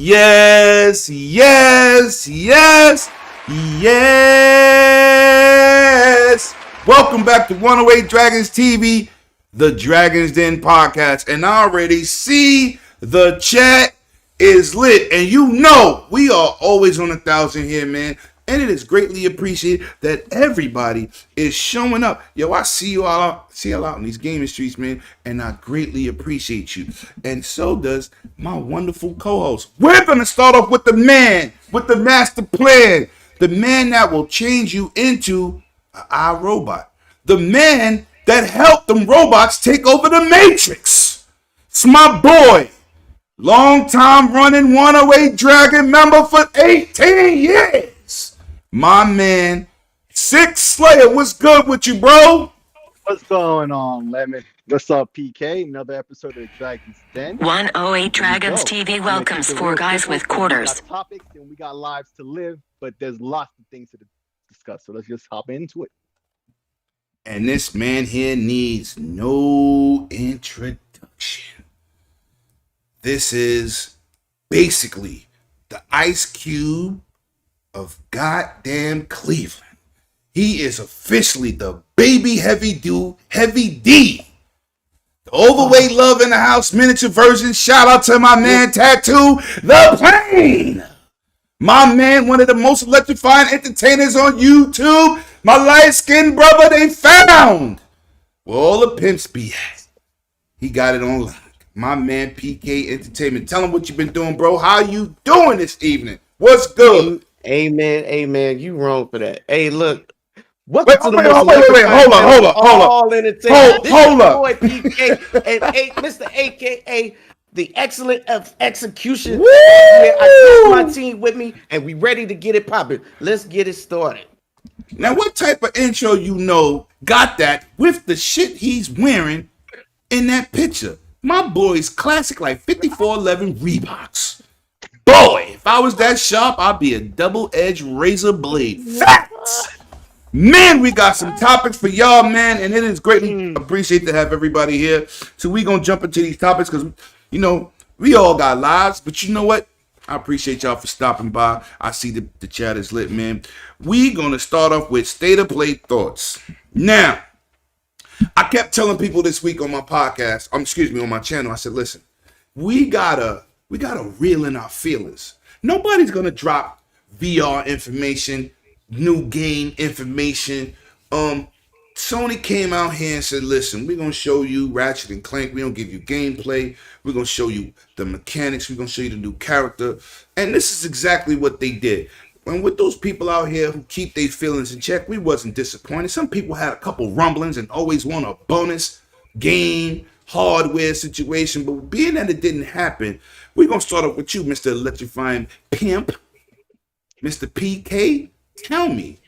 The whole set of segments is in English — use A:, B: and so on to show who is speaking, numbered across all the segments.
A: Yes, yes, yes, yes. Welcome back to 108 Dragons TV, the Dragons Den podcast. And I already see the chat is lit. And you know, we are always on 1,000 here, man. And it is greatly appreciated that everybody is showing up. Yo, I see you all out in these gaming streets, man, and I greatly appreciate you. And so does my wonderful co-host. We're gonna start off with the man, with the master plan, the man that will change you into an iRobot, the man that helped them robots take over the Matrix. It's my boy, long time running 108 Dragon member for 18 years. My man, Six Slayer, what's good with you, bro?
B: What's going on, Lemon? What's up, PK? Another episode of Dragons Den.
C: 108 Dragons TV welcomes four guys with quarters.
B: We got topics and we got lives to live, but there's lots of things to discuss. So let's just hop into it.
A: And this man here needs no introduction. This is basically the Ice Cube of goddamn Cleveland. He is officially the baby heavy dude, Heavy D. The overweight love in the house miniature version. Shout out to my man Tattoo the Plane. My man, one of the most electrifying entertainers on YouTube. My light-skinned brother they found. Where all the pimps be at. He got it on lock. My man PK Entertainment. Tell him what you've been doing, bro. How you doing this evening? What's good?
D: Amen. You wrong for that. Hey, look.
A: Wait, hold up. Hold up.
D: Boy, PK and Mr. AKA the excellent of execution.
A: Woo!
D: I got my team with me, and we ready to get it popping. Let's get it started.
A: Now, what type of intro you know got that with the shit he's wearing in that picture? My boy's classic, like 5411 Reeboks. Boy, if I was that sharp, I'd be a double-edged razor blade. Facts! Man, we got some topics for y'all, man, and it is greatly appreciate to have everybody here. So we gonna jump into these topics because, you know, we all got lives, but you know what? I appreciate y'all for stopping by. I see the chat is lit, man. We gonna start off with state of play thoughts. Now, I kept telling people this week on my podcast, on my channel, I said, listen, we gotta reel in our feelings. Nobody's gonna drop VR information, new game information. Sony came out here and said, listen, we're going to show you Ratchet and Clank. We don't give you gameplay. We're going to show you the mechanics. We're going to show you the new character. And this is exactly what they did. And with those people out here who keep their feelings in check, we wasn't disappointed. Some people had a couple rumblings and always want a bonus game, hardware situation. But being that it didn't happen, we're going to start off with you, Mr. Electrifying Pimp. Mr. PK, tell me,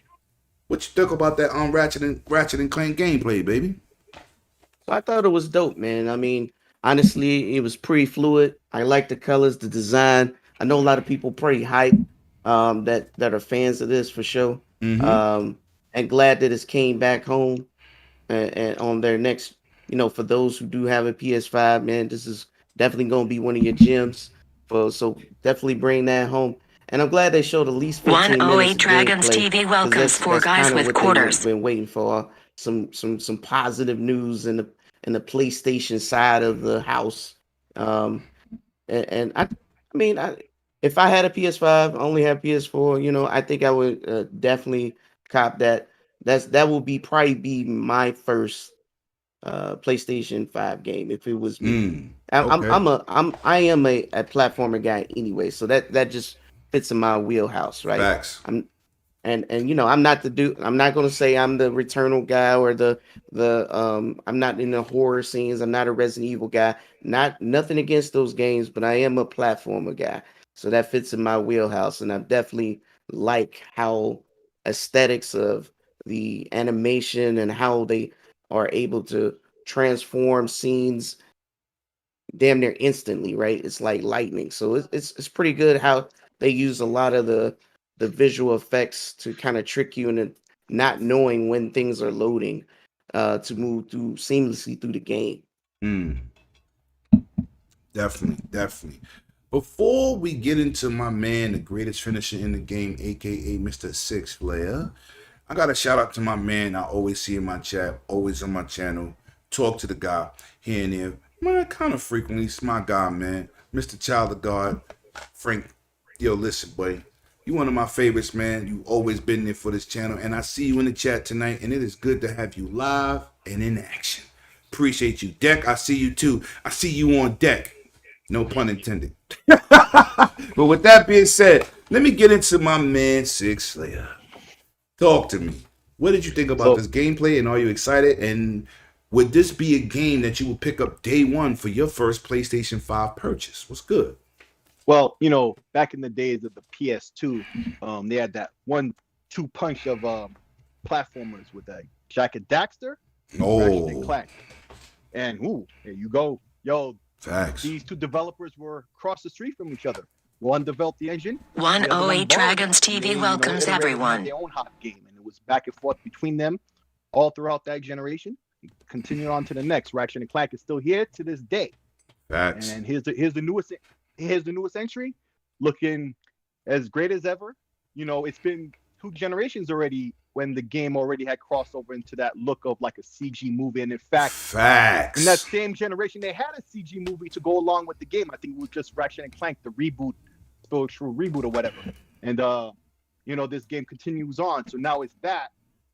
A: what you think about that on Ratchet and Clank gameplay, baby?
D: So I thought it was dope, man. I mean, honestly, it was pretty fluid. I like the colors, the design. I know a lot of people pretty hype that are fans of this for sure.
A: Mm-hmm.
D: And glad that it came back home and on their next, for those who do have a PS5, man, this is definitely going to be one of your gems. So definitely bring that home. And I'm glad they showed at least 15 minutes
C: 108 Dragons TV welcomes four guys with quarters.
D: Been waiting for some positive news in the PlayStation side of the house. And I mean, if I had a PS5, I only have PS4. I think I would definitely cop that. That will probably be my first PlayStation 5 game if it was me.
A: Okay.
D: I am a platformer guy anyway, so that just fits in my wheelhouse, right?
A: Facts.
D: I'm not the dude. I'm not gonna say I'm the Returnal guy or the I'm not in the horror scenes. I'm not a Resident Evil guy. Nothing against those games, but I am a platformer guy. So that fits in my wheelhouse, and I definitely like how aesthetics of the animation and how they are able to transform scenes damn near instantly, right? It's like lightning. So it's pretty good how they use a lot of the visual effects to kind of trick you into not knowing when things are loading to move through seamlessly through the game.
A: Definitely. Before we get into my man, the greatest finisher in the game, aka Mr. Six Flair, I got a shout out to my man I always see in my chat, always on my channel. Talk to the guy here and there. Man, kind of frequently. It's my guy, man. Mr. Child of God, Frank. Yo, listen, buddy. You one of my favorites, man. You always been there for this channel. And I see you in the chat tonight, and it is good to have you live and in action. Appreciate you. Deck, I see you too. I see you on deck. No pun intended. But with that being said, let me get into my man, Six Flair. Talk to me. What did you think about this gameplay, and are you excited? And would this be a game that you would pick up day one for your first PlayStation 5 purchase? What's good?
B: Well, back in the days of the PS2, they had that 1-2 punch of platformers with Jack and Daxter, Ratchet and Clank. And there you go. Yo,
A: facts.
B: These two developers were across the street from each other. One developed the engine.
C: 108 Dragons TV welcomes everyone.
B: Their own hot game, and it was back and forth between them all throughout that generation. Continue on to the next. Ratchet and Clank is still here to this day.
A: Facts.
B: And here's the newest entry, looking as great as ever. It's been 2 generations already when the game already had crossed over into that look of like a CG movie. And in fact,
A: facts.
B: In that same generation, they had a CG movie to go along with the game. I think it was just Ratchet and Clank, the reboot, spiritual reboot or whatever. And this game continues on. So now it's that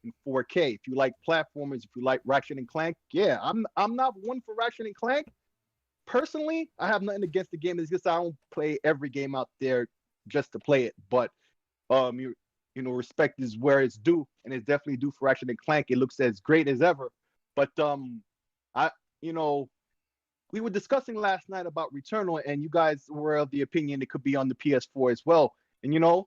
B: in 4K. If you like platformers, if you like Ratchet and Clank, yeah, I'm not one for Ratchet and Clank. Personally, I have nothing against the game. It's just I don't play every game out there just to play it. But respect is where it's due, and it's definitely due for Ratchet and Clank. It looks as great as ever. But we were discussing last night about Returnal, and you guys were of the opinion it could be on the PS4 as well. And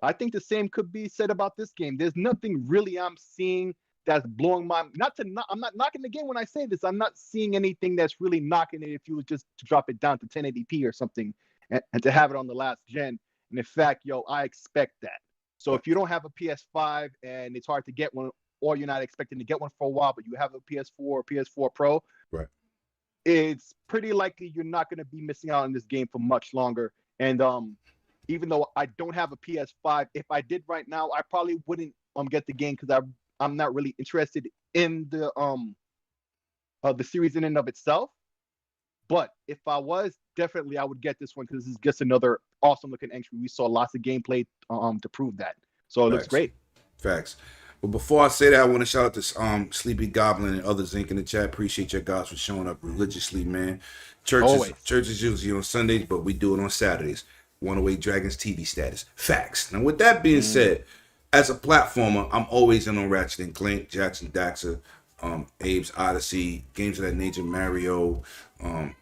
B: I think the same could be said about this game. There's nothing really I'm seeing that's blowing my. I'm not knocking the game when I say this. I'm not seeing anything that's really knocking it. If you was just to drop it down to 1080p or something, and to have it on the last gen. And in fact, I expect that. So if you don't have a PS5 and it's hard to get one, or you're not expecting to get one for a while, but you have a PS4 or PS4 Pro,
A: right,
B: it's pretty likely you're not going to be missing out on this game for much longer. And even though I don't have a PS5, if I did right now, I probably wouldn't get the game because I'm not really interested in the series in and of itself. But if I was, definitely I would get this one because this is just another awesome looking entry. We saw lots of gameplay to prove that. So it looks great.
A: Facts. But before I say that, I want to shout out to Sleepy Goblin and others Zinc in the chat. Appreciate your guys for showing up religiously, man. Churches usually on Sundays, but we do it on Saturdays. 108 Dragons TV status. Facts. Now, with that being said, as a platformer, I'm always in on Ratchet and Clank, Jackson Daxter, Abe's Odyssey, games of that nature, Mario,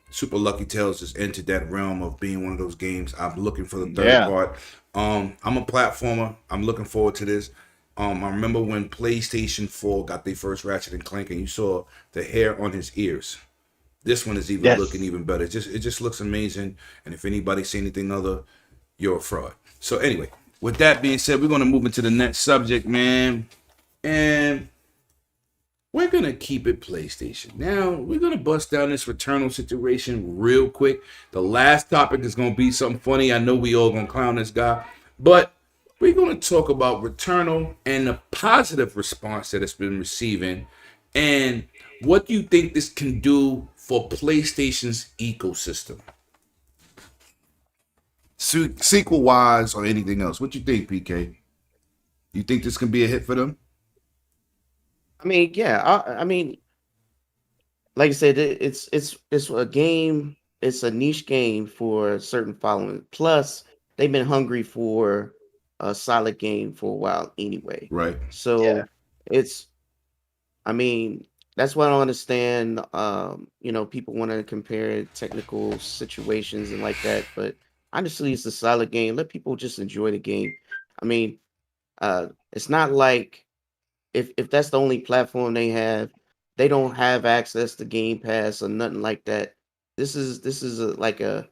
A: Super Lucky Tales has entered that realm of being one of those games. I'm looking for the third part. I'm a platformer. I'm looking forward to this. I remember when PlayStation 4 got their first Ratchet and Clank, and you saw the hair on his ears. This one is looking even better. It just looks amazing. And if anybody say anything other, you're a fraud. So anyway, with that being said, we're gonna move into the next subject, man. And we're going to keep it PlayStation. Now, we're going to bust down this Returnal situation real quick. The last topic is going to be something funny. I know we all going to clown this guy. But we're going to talk about Returnal and the positive response that it's been receiving. And what do you think this can do for PlayStation's ecosystem? Sequel-wise or anything else. What you think, PK? You think this can be a hit for them?
D: I mean, yeah. I mean, like I said, it's a game. It's a niche game for a certain following. Plus, they've been hungry for a solid game for a while anyway.
A: Right.
D: So it's. I mean, that's why I don't understand. People want to compare technical situations and like that, but honestly, it's a solid game. Let people just enjoy the game. I mean, it's not like. If that's the only platform they have, they don't have access to Game Pass or nothing like that. This is like a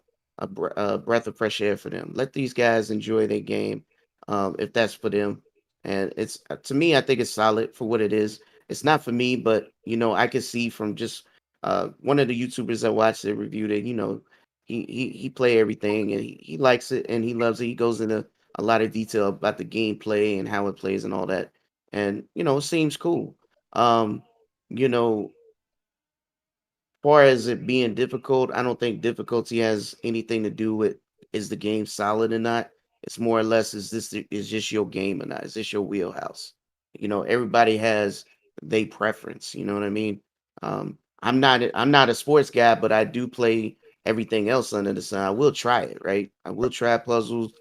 D: breath of fresh air for them. Let these guys enjoy their game, if that's for them. And it's to me, I think it's solid for what it is. It's not for me, but I can see from just one of the YouTubers I watched that reviewed it. he play everything and he likes it and he loves it. He goes into a lot of detail about the gameplay and how it plays and all that. And it seems cool. Um, you know, far as it being difficult, I don't think difficulty has anything to do with is the game solid or not. It's more or less is just your game or not? Is this your wheelhouse? Everybody has they preference. You know what I mean? I'm not a sports guy, but I do play everything else under the sun. I will try it, right? I will try puzzles,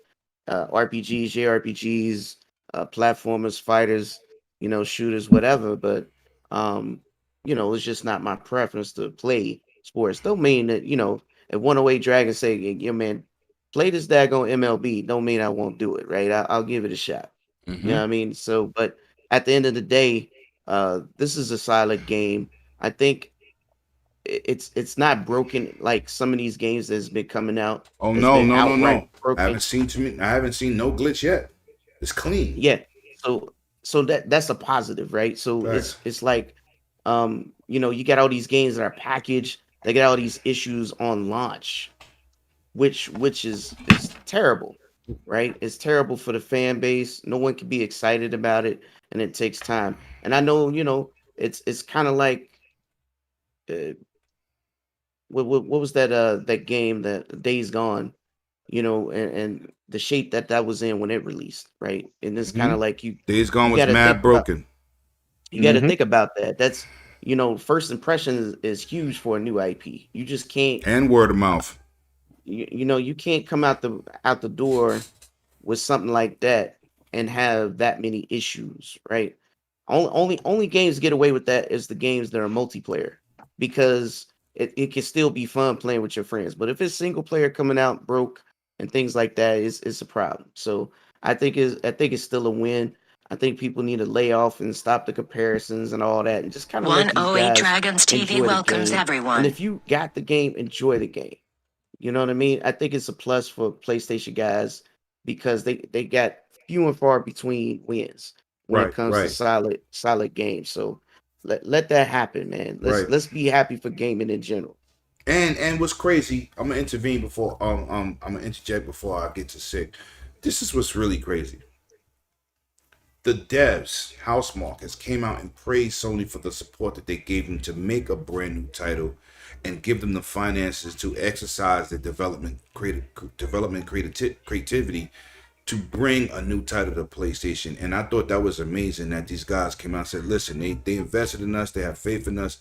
D: RPGs, JRPGs, platformers, fighters, shooters, whatever. But um, it's just not my preference to play sports. Don't mean that, if 108 Dragon say, "Yeah, man, play this daggone MLB," don't mean I won't do it, right? I'll give it a shot. You know
A: Mm-hmm.
D: what I mean? So, but at the end of the day, this is a solid game. I think it's not broken like some of these games that's been coming out
A: Oh
D: that's
A: no,
D: been
A: no, no,
D: outright
A: no.
D: broken.
A: I haven't seen no glitch yet. It's clean.
D: Yeah. So that's a positive, right? So
A: Facts.
D: it's like you got all these games that are packaged, they get all these issues on launch, which is terrible, right? It's terrible for the fan base. No one can be excited about it, and it takes time. And I know, it's kind of like uh, what was that game that Days Gone, and the shape that was in when it released, right? And it's kind
A: Mm-hmm.
D: of like you
A: Days Gone
D: you
A: was
D: got to think
A: mad
D: about
A: broken.
D: you got to
B: Mm-hmm.
D: think about that. That's first impression is huge for a new IP. You just can't
A: And word of mouth.
D: you can't come out the door with something like that and have that many issues, right? Only games get away with that is the games that are multiplayer because it can still be fun playing with your friends. But if it's single player coming out broke and things like that, it's a problem. So I think it's still a win. I think people need to lay off and stop the comparisons and all that and just kind of let these
C: 108
D: guys
C: Dragons TV
D: enjoy the
C: welcomes
D: game. And
C: everyone.
D: if you got the game, enjoy the game. You know what I mean? I think it's a plus for PlayStation guys because they got few and far between wins when it
A: Right,
D: comes to
A: right,
D: solid games. So let that happen, man. Let's
A: right.
D: let's be happy for gaming in general.
A: And what's crazy, I'm gonna intervene before I'm gonna interject before I get to sick. This is what's really crazy. The devs, Housemarkers, came out and praised Sony for the support that they gave them to make a brand new title and give them the finances to exercise their creativity to bring a new title to PlayStation. And I thought that was amazing that these guys came out and said, listen, they invested in us, they have faith in us,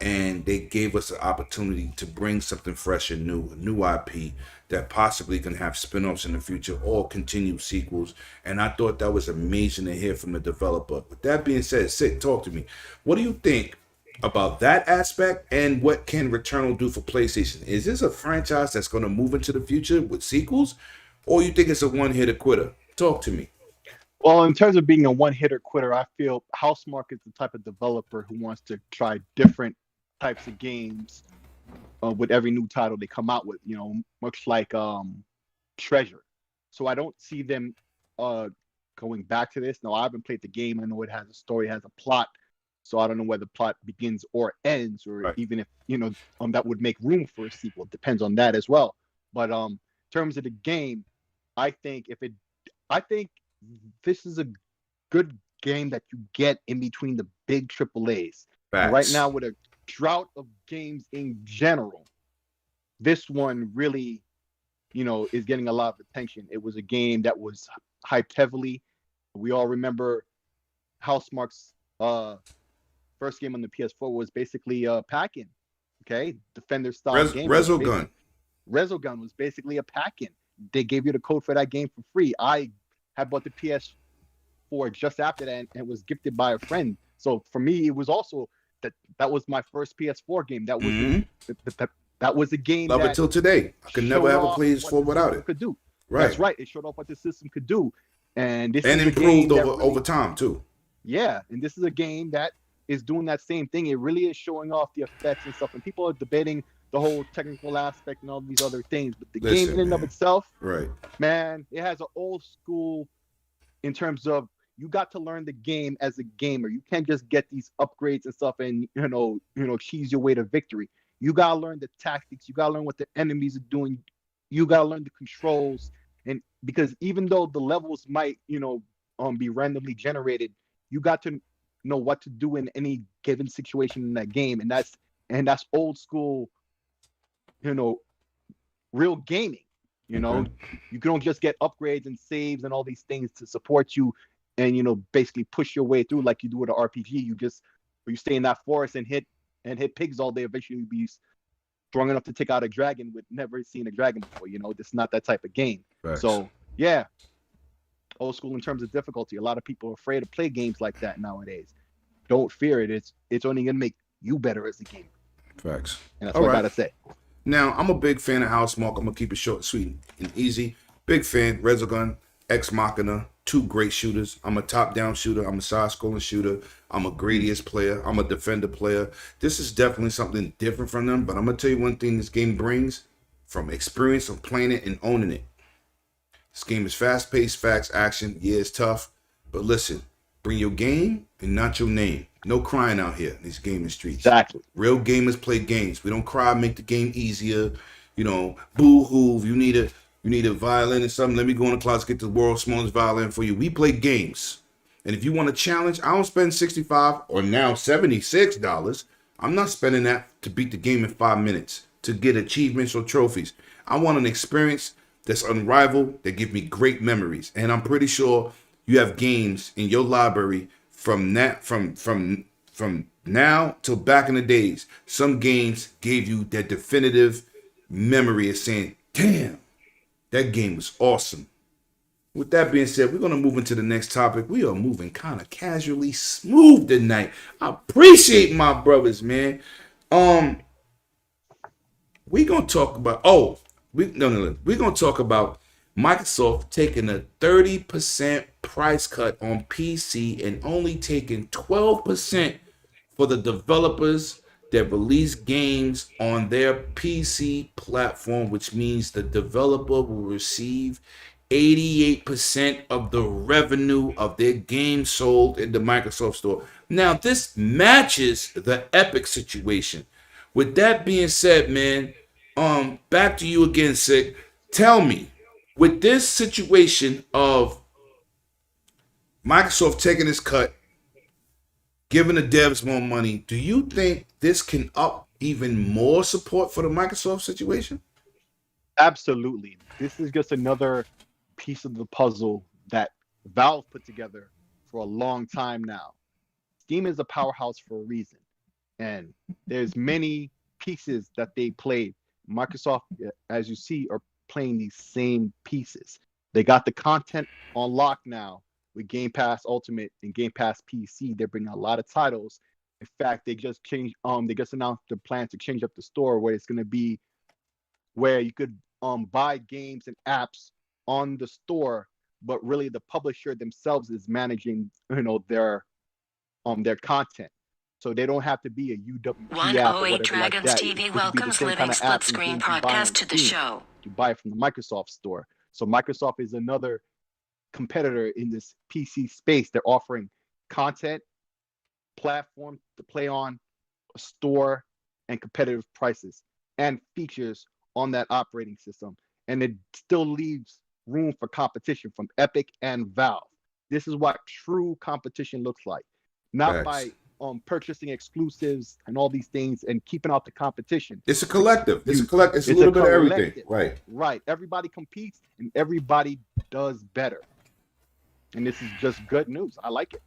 A: and they gave us an opportunity to bring something fresh and new, a new IP that possibly can have spin-offs in the future or continued sequels. And I thought that was amazing to hear from the developer. With that being said, Sid, talk to me. What do you think about that aspect and what can Returnal do for PlayStation? Is this a franchise that's going to move into the future with sequels, or you think it's a one-hitter quitter? Talk to me.
B: Well, in terms of being a one-hitter quitter, I feel Housemark is the type of developer who wants to try different types of games with every new title they come out with. Much like Treasure. So I don't see them going back to this. Now, I haven't played the game. I know it has a story, has a plot. So I don't know where the plot begins or ends, or
A: Right.
B: even if that would make room for a sequel. It depends on that as well. But in terms of the game, I think I think this is a good game that you get in between the big AAAs. And right
A: Facts.
B: now, with a drought of games in general, this one really, is getting a lot of attention. It was a game that was hyped heavily. We all remember Housemark's first game on the PS4 was basically pack-in. Okay, Defender style game. It was
A: Resogun.
B: Resogun was basically a pack-in. They gave you the code for that game for free. I had bought the PS4 just after that, and it was gifted by a friend. So for me, it was also that was my first PS4 game. That was
A: Mm-hmm.
B: that was a game
A: Love it
B: that
A: till today. I could never
B: showed
A: have a
B: off what
A: PS4
B: the
A: without
B: system
A: it.
B: could do.
A: Right.
B: That's right. It showed off what the system could do, and this
A: And
B: is a game
A: improved
B: that
A: over
B: really,
A: over time too.
B: yeah, and this is a game that is doing that same thing. It really is showing off the effects and stuff, and people are debating the whole technical aspect and all these other things. But the game in
A: Listen,
B: and of
A: man.
B: itself,
A: Right.
B: man, it has an old school in terms of you got to learn the game as a gamer. You can't just get these upgrades and stuff and cheese your way to victory. You gotta learn the tactics. You gotta learn what the enemies are doing. You gotta learn the controls. And because even though the levels might, be randomly generated, you got to know what to do in any given situation in that game. And that's old school, you know, real gaming.
A: Okay.
B: You don't just get upgrades and saves and all these things to support you and basically push your way through like you do with an RPG. You stay in that forest and hit pigs all day. Eventually, you'll be strong enough to take out a dragon with never seen a dragon before. This is not that type of game.
A: Facts.
B: So yeah, old school in terms of difficulty. A lot of people are afraid to play games like that nowadays. Don't fear it. It's only gonna make you better as a gamer.
A: Facts.
B: And that's what I gotta say.
A: Now, I'm a big fan of Housemarque. I'm going to keep it short, sweet, and easy. Big fan. Resogun, Ex Machina, two great shooters. I'm a top-down shooter. I'm a side-scrolling shooter. I'm a Gradius player. I'm a defender player. This is definitely something different from them, but I'm going to tell you one thing this game brings from experience of playing it and owning it. This game is fast-paced, fast action. Yeah, it's tough, but listen, bring your game and not your name. No crying out here in these gaming streets.
B: Exactly.
A: Real gamers play games. We don't cry, make the game easier. Boo-hoo. You need a violin or something. Let me go in the closet, get the world's smallest violin for you. We play games. And if you want a challenge, I don't spend $65 or now $76. I'm not spending that to beat the game in 5 minutes, to get achievements or trophies. I want an experience that's unrivaled, that give me great memories. And I'm pretty sure you have games in your library from now till back in the days. Some games gave you that definitive memory of saying, damn, that game was awesome. With that being said, we're going to move into the next topic. We are moving kind of casually smooth tonight. I appreciate my brothers, man. We're going to talk about, we're going to talk about Microsoft taking a 30% price cut on PC and only taking 12% for the developers that release games on their PC platform, which means the developer will receive 88% of the revenue of their game sold in the Microsoft Store. Now, this matches the Epic situation. With that being said, man, back to you again, Sick. Tell me, with this situation of Microsoft taking this cut, giving the devs more money, do you think this can up even more support for the Microsoft situation?
B: Absolutely. This is just another piece of the puzzle that Valve put together for a long time now. Steam is a powerhouse for a reason, and there's many pieces that they played. Microsoft, as you see, are playing these same pieces. They got the content on lock now with Game Pass Ultimate and Game Pass PC. They're bringing a lot of titles. In fact, they just announced the plan to change up the store where it's going to be where you could buy games and apps on the store, but really the publisher themselves is managing their content. So they don't have to be a UWP app or
C: 108
B: whatever
C: Dragons
B: like that.
C: TV
B: It could be the
C: welcomes
B: same
C: Living
B: kind of
C: Split
B: apps and
C: Screen
B: games you buy on
C: podcast to the
B: Steam.
C: show.
B: You buy it from the Microsoft store. So Microsoft is another competitor in this PC space. They're offering content, platform to play on, a store, and competitive prices and features on that operating system. And it still leaves room for competition from Epic and Valve. This is what true competition looks like. Not
A: Facts.
B: by purchasing exclusives and all these things and keeping out the competition.
A: It's a collective. It's a little bit of everything. Right.
B: Right. Everybody competes and everybody does better. And this is just good news. I like it.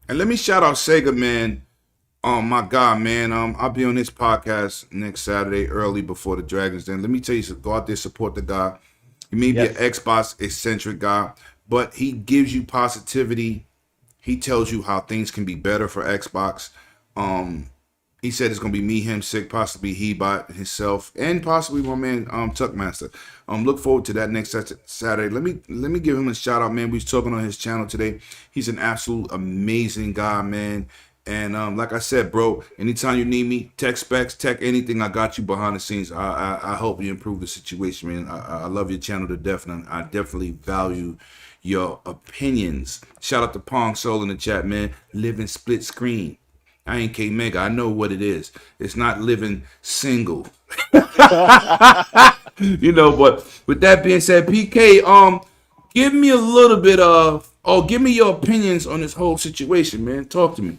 A: And let me shout out Sega, man. My God, man. I'll be on this podcast next Saturday early before the Dragons Den. Let me tell you, so go out there, support the guy. He may be an Xbox eccentric guy, but he gives you positivity. He tells you how things can be better for Xbox. He said it's gonna be me, him, Sick, possibly he by himself, and possibly my man Tuckmaster. Look forward to that next Saturday. Let me give him a shout out, man. We was talking on his channel today. He's an absolute amazing guy, man. And like I said, bro, anytime you need me, tech specs, tech anything, I got you behind the scenes. I hope you improve the situation, man. I love your channel to death, and I definitely value your opinions. Shout out to Pong Soul in the chat, man. Living split screen. I ain't K Mega. I know what it is. It's not living single. But with that being said, PK, give me a little bit give me your opinions on this whole situation, man. Talk to me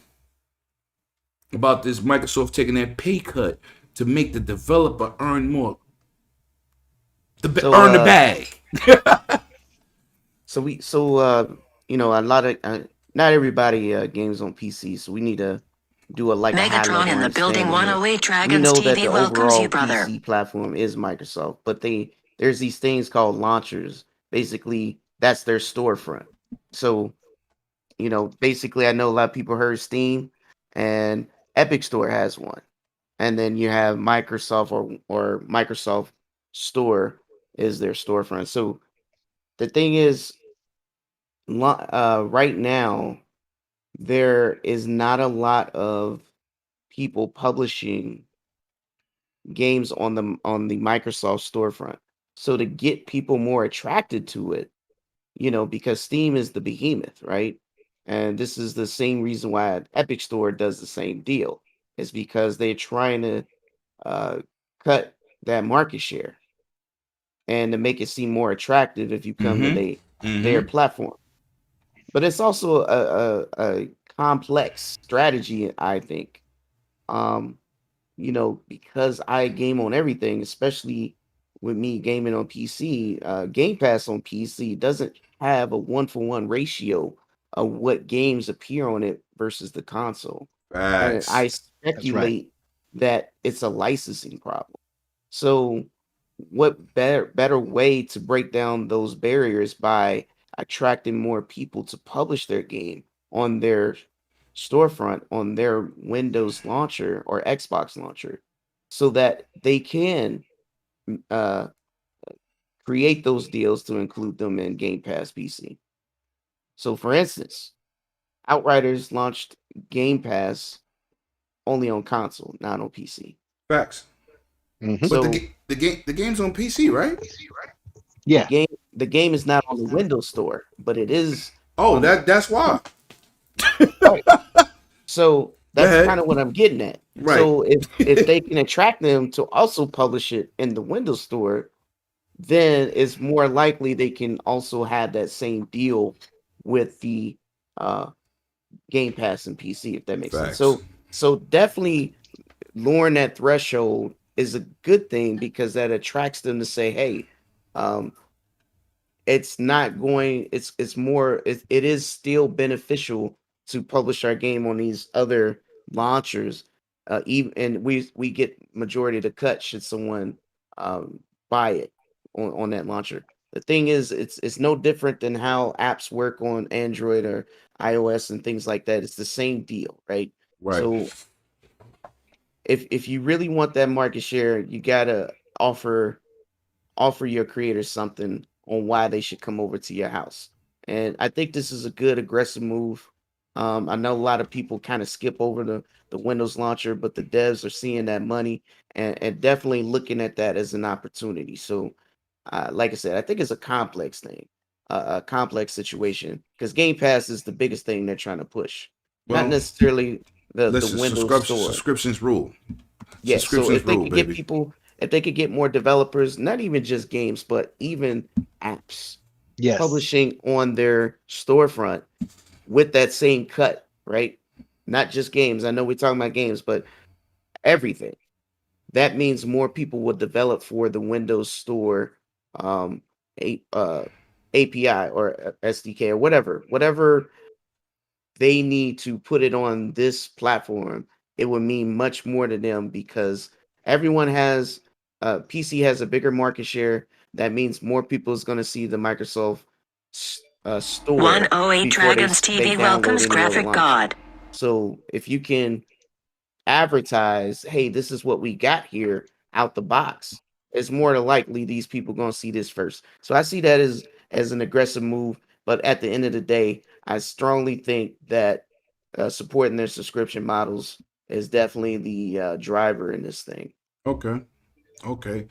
A: about this Microsoft taking that pay cut to make the developer earn more, earn the bag.
D: A lot of not everybody games on PC, so we need to do a high
C: Megatron
D: level
C: in the building
D: understanding here.
C: 108
D: We
C: Dragons
D: know that
C: TV
D: the
C: welcomes you,
D: overall
C: brother.
D: PC platform is Microsoft, but there's these things called launchers. Basically, that's their storefront. So, basically, I know a lot of people heard Steam, and Epic Store has one, and then you have Microsoft or Microsoft Store is their storefront. So the thing is, right now there is not a lot of people publishing games on the Microsoft storefront. So to get people more attracted to it, because Steam is the behemoth, right? And this is the same reason why Epic Store does the same deal. It's because they're trying to uh, cut that market share and to make it seem more attractive if you come to their platform. But it's also a complex strategy, I think. Um, because I game on everything, especially with me gaming on PC, Game Pass on PC doesn't have a 1-for-1 ratio of what games appear on it versus the console. And I
A: Facts.
B: That's right.
D: speculate that it's a licensing problem. So what better way to break down those barriers by attracting more people to publish their game on their storefront on their Windows launcher or Xbox launcher so that they can uh, create those deals to include them in Game Pass PC. So for instance, Outriders launched Game Pass only on console, not on PC.
A: Facts.
B: Mhm.
A: But
D: So
A: the game's on PC, right?
B: Yeah.
D: the game is not on the Windows Store, but it is
A: Oh,
D: on the
A: that's why.
D: right. So
A: Go
D: that's kind
A: ahead.
D: of what I'm getting at.
A: Right.
D: So if they can attract them to also publish it in the Windows Store, then it's more likely they can also have that same deal with the uh, Game Pass and PC, if that makes sense.
A: Facts.
D: So definitely lowering that threshold is a good thing because that attracts them to say, hey, um, it's not going it's more it is still beneficial to publish our game on these other launchers, even and we get majority of the cut should someone um buy it on that launcher. The thing is it's no different than how apps work on Android or iOS and things like that. It's the same deal, right?
A: Right.
D: So if you really want that market share, you gotta offer your creators something on why they should come over to your house. And I think this is a good aggressive move. I know a lot of people kind of skip over the Windows launcher, but the devs are seeing that money and definitely looking at that as an opportunity. So, like I said, I think it's a complex thing, a complex situation because Game Pass is the biggest thing they're trying to push, not
A: Well,
D: necessarily the
A: listen,
D: Windows Store.
A: subscriptions rule.
D: Yeah, so
A: Subscriptions rule, baby.
D: if they could get more developers, not even just games, but even apps
B: Yes.
D: publishing on their storefront with that same cut, right? Not just games. I know we're talking about games, but everything. That means more people will develop for the Windows Store um, a, uh, API or SDK or whatever they need to put it on this platform, it would mean much more to them because everyone has PC has a bigger market share. That means more people is going to see the Microsoft store
C: 108
D: before
C: Dragons
D: they
C: TV
D: download
C: welcomes
D: any other
C: Graphic
D: launcher.
C: God.
D: So if you can advertise, hey, this is what we got here out the box, it's more than likely these people going to see this first. So I see that as an aggressive move. But at the end of the day, I strongly think that supporting their subscription models is definitely the driver in this thing.
A: Okay. Okay.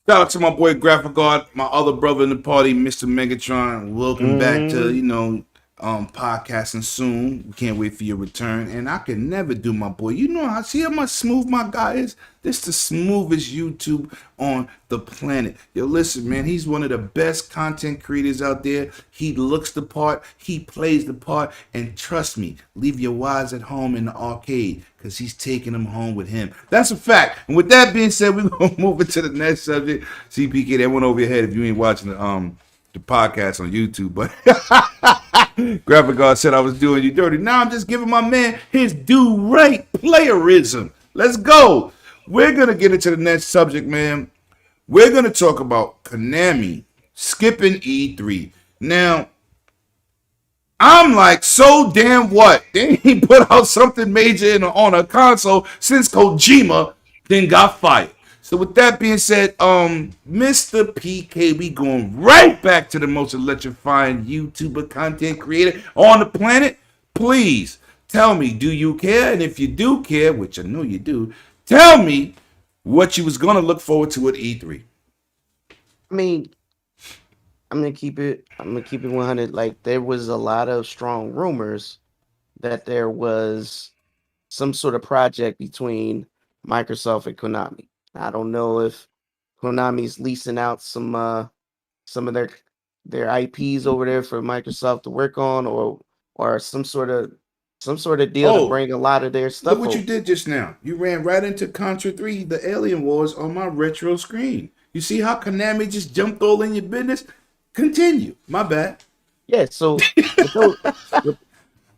A: Shout out to my boy Graphic God, my other brother in the party, Mr. Megatron. Welcome back to,
B: Mhm.
A: podcasting soon. We can't wait for your return. And I can never do my boy. You know how much smooth my guy is? This the smoothest YouTube on the planet. Yo, listen, man, he's one of the best content creators out there. He looks the part, he plays the part, and trust me, leave your wives at home in the arcade because he's taking them home with him. That's a fact. And with that being said, we're gonna move into the next subject. CPK, that went over your head if you ain't watching the podcast on YouTube, but Graphic God said I was doing you dirty. Now I'm just giving my man his due right playerism. Let's go. We're going to get into the next subject, man. We're going to talk about Konami skipping E3. Now, I'm like, so damn what? They ain't put out something major on a console since Kojima then got fired. So with that being said, Mr. PK, we going right back to the most electrifying YouTuber content creator on the planet. Please tell me, do you care? And if you do care, which I know you do, tell me what you was gonna look forward to at E3.
D: I mean, I'm gonna keep it 100. Like, there was a lot of strong rumors that there was some sort of project between Microsoft and Konami. I don't know if Konami's leasing out some of their IPs over there for Microsoft to work on, or some sort of deal to bring a lot of their stuff.
A: Look what you did just now. You ran right into Contra 3, the Alien Wars, on my retro screen. You see how Konami just jumped all in your business? Continue. My bad.
D: Yeah, so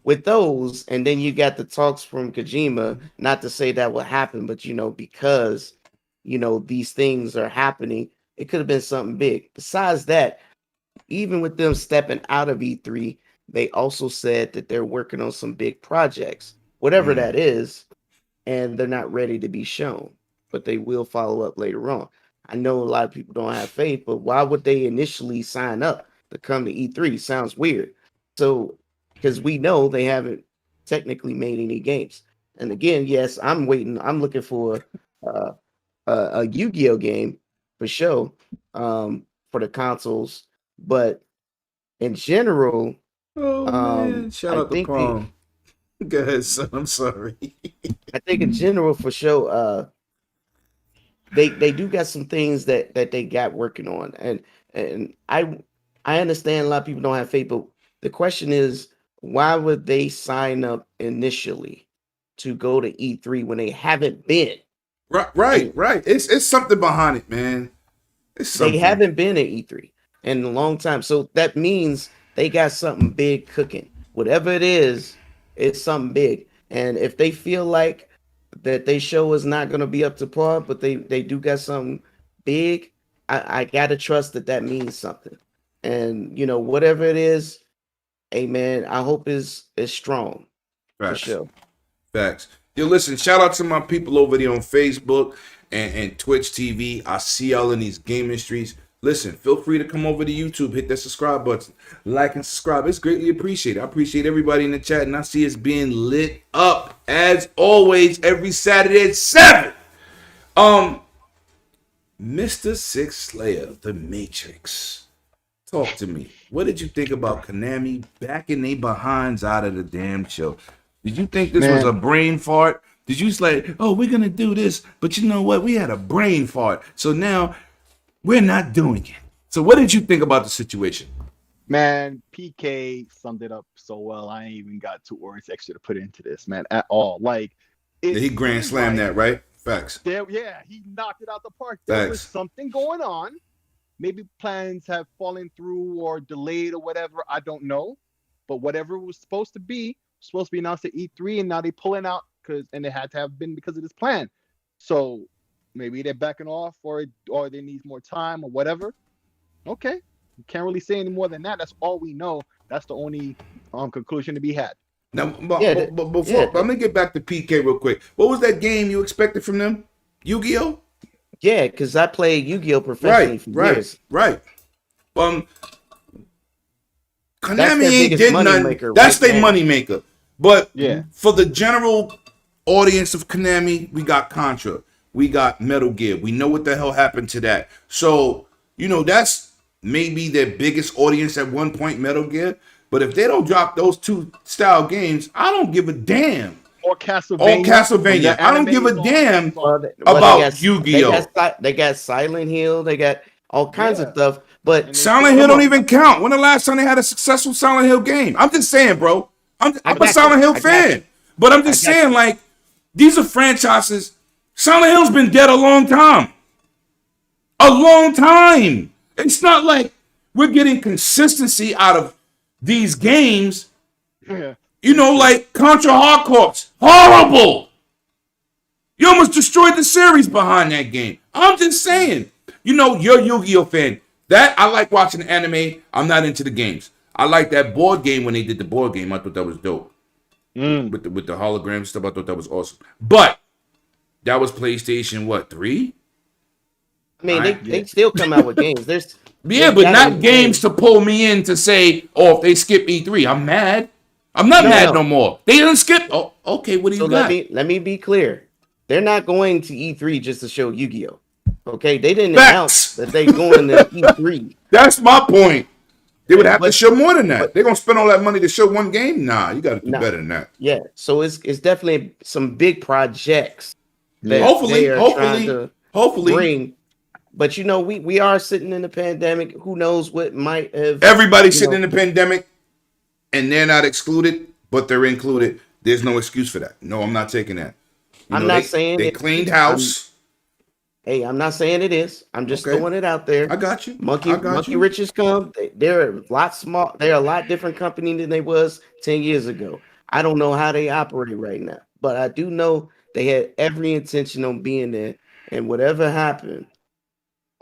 D: with those, and then you got the talks from Kojima, not to say that would happen, but because these things are happening, it could have been something big. Besides that, even with them stepping out of E3, they also said that they're working on some big projects, whatever that is, and they're not ready to be shown, but they will follow up later on. I know a lot of people don't have faith, but why would they initially sign up to come to E3? Sounds weird. So, because we know they haven't technically made any games. And again, yes, I'm looking for a Yu-Gi-Oh game for sure, for the consoles, but in general,
A: Man, shout out to Palm. Go ahead, son. I'm sorry.
D: I think in general, for sure, they do got some things that they got working on, and I understand a lot of people don't have faith, but the question is, why would they sign up initially to go to E3 when they haven't been?
A: Right. It's something behind it, man.
D: They haven't been at E3 in a long time, so that means they got something big cooking. Whatever it is, it's something big. And if they feel like that they show is not going to be up to par, but they do got something big, I gotta trust that means something. And whatever it is, hey man, I hope is strong.
A: Facts.
D: For sure.
A: Facts. Yo, listen, shout out to my people over there on Facebook and Twitch TV. I see y'all in these gaming streets. Listen, feel free to come over to YouTube, hit that subscribe button, like and subscribe. It's greatly appreciated. I appreciate everybody in the chat, and I see it's being lit up as always every Saturday at 7. Mr. Six Slayer, The Matrix. Talk to me. What did you think about Konami backing they behinds out of the damn show? Did you think this was a brain fart? Did you say, oh, we're going to do this, but you know what? We had a brain fart. So now we're not doing it. So what did you think about the situation?
B: Man, PK summed it up so well. I ain't even got 2 words extra to put into this, man, at all. Like,
A: he grand slammed that, right? Facts.
B: Yeah, he knocked it out the park. There was something going on. Maybe plans have fallen through or delayed or whatever. I don't know. But whatever was supposed to be announced at E3, and now they pulling out and it had to have been because of this plan. So maybe they're backing off, or they need more time or whatever. Okay, you can't really say any more than that. That's all we know. That's the only conclusion to be had.
A: Now, but before, I'm gonna get back to PK real quick. What was that game you expected from them? Yu-Gi-Oh?
D: Yeah, because I played Yu-Gi-Oh professionally for years.
A: Right. Konami ain't did nothing. That's their money maker. But for the general audience of Konami, we got Contra, we got Metal Gear. We know what the hell happened to that. So that's maybe their biggest audience at one point, Metal Gear. But if they don't drop those two style games, I don't give a damn.
B: Or
A: Or
B: Castlevania.
A: Castlevania. I don't give a damn about Yu-Gi-Oh.
D: They got Silent Hill. They got all kinds of stuff. But
B: And they
A: Silent
B: still
A: Hill
B: come
A: don't
B: up.
A: even count. When the last time they had a successful Silent Hill game? I'm just saying, bro. I'm
D: I
A: a
D: got
A: Silent
D: you.
A: Hill
D: I got
A: fan.
D: you.
A: But I'm just
D: I got
A: saying, like, these are franchises. Silent Hill's been dead a long time. A long time. It's not like we're getting consistency out of these games.
B: Yeah.
A: You know, like Contra Hardcorps. Horrible. You almost destroyed the series behind that game. I'm just saying. You know, you're a Yu-Gi-Oh fan. That I like watching anime. I'm not into the games. I like that board game when they did the board game. I thought that was dope. With the hologram stuff, I thought that was awesome. But that was PlayStation 3?
D: I mean,
A: Right.
D: they still come out with games.
A: Yeah, but not games to pull me in to say, oh, if they skip E3, I'm mad. I'm not mad no more. They didn't skip. Oh, okay, what do you got?
D: Let me be clear. They're not going to E3 just to show Yu-Gi-Oh. Okay, they didn't
A: Facts.
D: announce that they're going to E3.
A: That's my point. They would have to
D: But-
A: show more than that. They're gonna spend all that money to show one game? Nah, you gotta do
D: Nah.
A: better than that.
D: Yeah, so it's definitely some big projects that
A: Hopefully,
D: they are trying to
A: hopefully.
D: bring. But you know, we are sitting in the pandemic. Who knows what might have
A: Everybody's sitting in the pandemic and they're not excluded, but they're included. There's no excuse for that. No, I'm not taking that.
D: I'm not saying
A: they
D: it-
A: cleaned house.
D: Hey, I'm not saying it is. I'm just
A: Okay.
D: throwing it out there.
A: I got you.
D: Monkey
A: I got
D: Monkey
A: you.
D: Riches come. They're a lot small. They're a lot different company than they was 10 years ago. I don't know how they operate right now, but I do know they had every intention on being there. And whatever happened,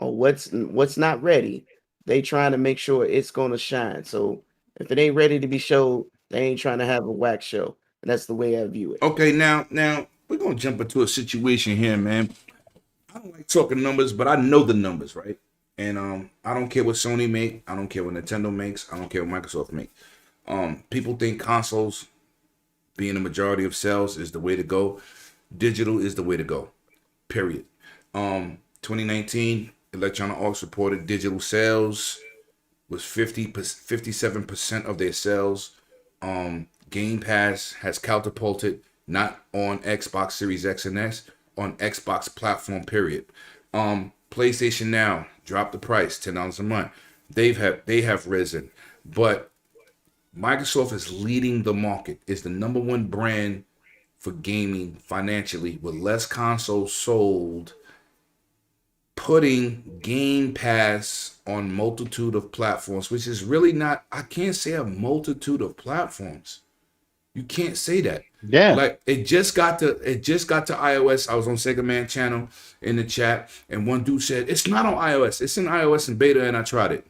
D: or what's not ready, they trying to make sure it's gonna shine. So if it ain't ready to be showed, they ain't trying to have a wax show. And that's the way I view it.
A: Okay, now we're gonna jump into a situation here, man. I don't like talking numbers, but I know the numbers, right? And I don't care what Sony make, I don't care what Nintendo makes, I don't care what Microsoft make. People think consoles being the majority of sales is the way to go. Digital is the way to go. Period. 2019, Electronic Arts reported digital sales was 57% of their sales. Game Pass has catapulted not on Xbox Series X and S, on Xbox platform, period. PlayStation Now dropped the price, $10 a month. They have risen, but Microsoft is leading the market. It's the number one brand for gaming financially, with less consoles sold, putting Game Pass on multitude of platforms, which is really not, I can't say a multitude of platforms. You can't say that.
B: Yeah.
A: Like it just got to iOS. I was on Sega Man channel in the chat, and one dude said it's not on iOS. It's in iOS and beta, and I tried it.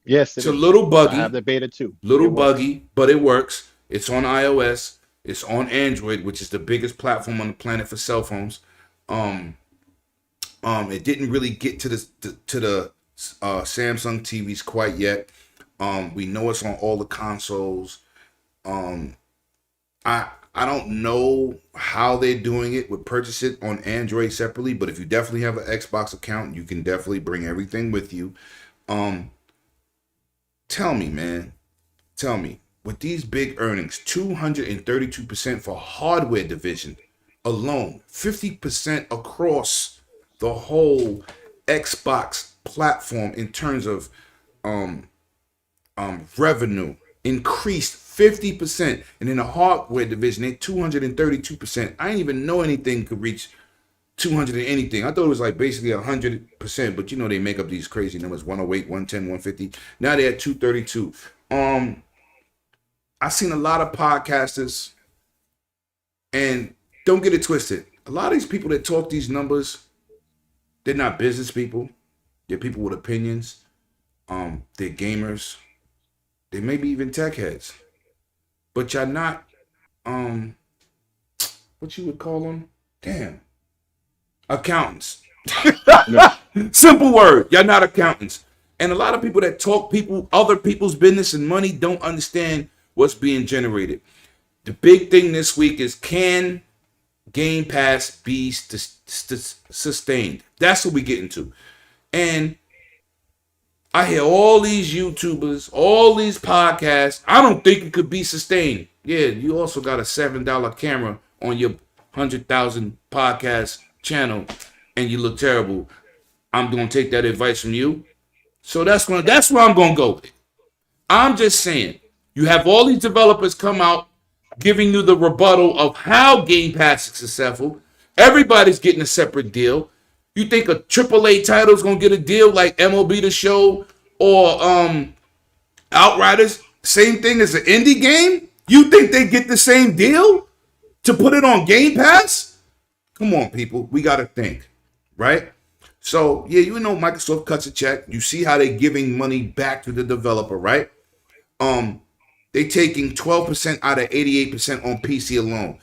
B: Yes,
A: It's a little buggy.
B: I have the beta too.
A: Little
B: It works.
A: buggy, but it works. It's on iOS. It's on Android, which is the biggest platform on the planet for cell phones. It didn't really get to the Samsung TVs quite yet. We know it's on all the consoles. I don't know how they're doing it with purchase it on Android separately, but if you definitely have an Xbox account, you can definitely bring everything with you. Tell me, man. Tell me, with these big earnings, 232% for hardware division alone, 50% across the whole Xbox platform in terms of revenue, increased 50%, and in the hardware division, they 232%. I didn't even know anything could reach 200 and anything. I thought it was like basically 100%, but you know they make up these crazy numbers: 108, 110, 150. Now they're at 232. I've seen a lot of podcasters, and don't get it twisted. A lot of these people that talk these numbers, they're not business people. They're people with opinions. They're gamers. They may be even tech heads. But y'all not, what you would call them? Damn. Accountants. Simple word. Y'all not accountants. And a lot of people that talk other people's business and money don't understand what's being generated. The big thing this week is, can Game Pass be sustained? That's what we get into. And I hear all these YouTubers, all these podcasts. I don't think it could be sustained. Yeah, you also got a $7 camera on your 100,000 podcast channel, and you look terrible. I'm gonna take that advice from you. So that's where I'm gonna go with it. I'm just saying, you have all these developers come out giving you the rebuttal of how Game Pass is successful. Everybody's getting a separate deal. You think a AAA title is gonna get a deal like MLB The Show or Outriders? Same thing as an indie game? You think they get the same deal to put it on Game Pass? Come on, people. We gotta think, right? So yeah, you know Microsoft cuts a check. You see how they're giving money back to the developer, right? They taking 12% out of 88% on PC alone.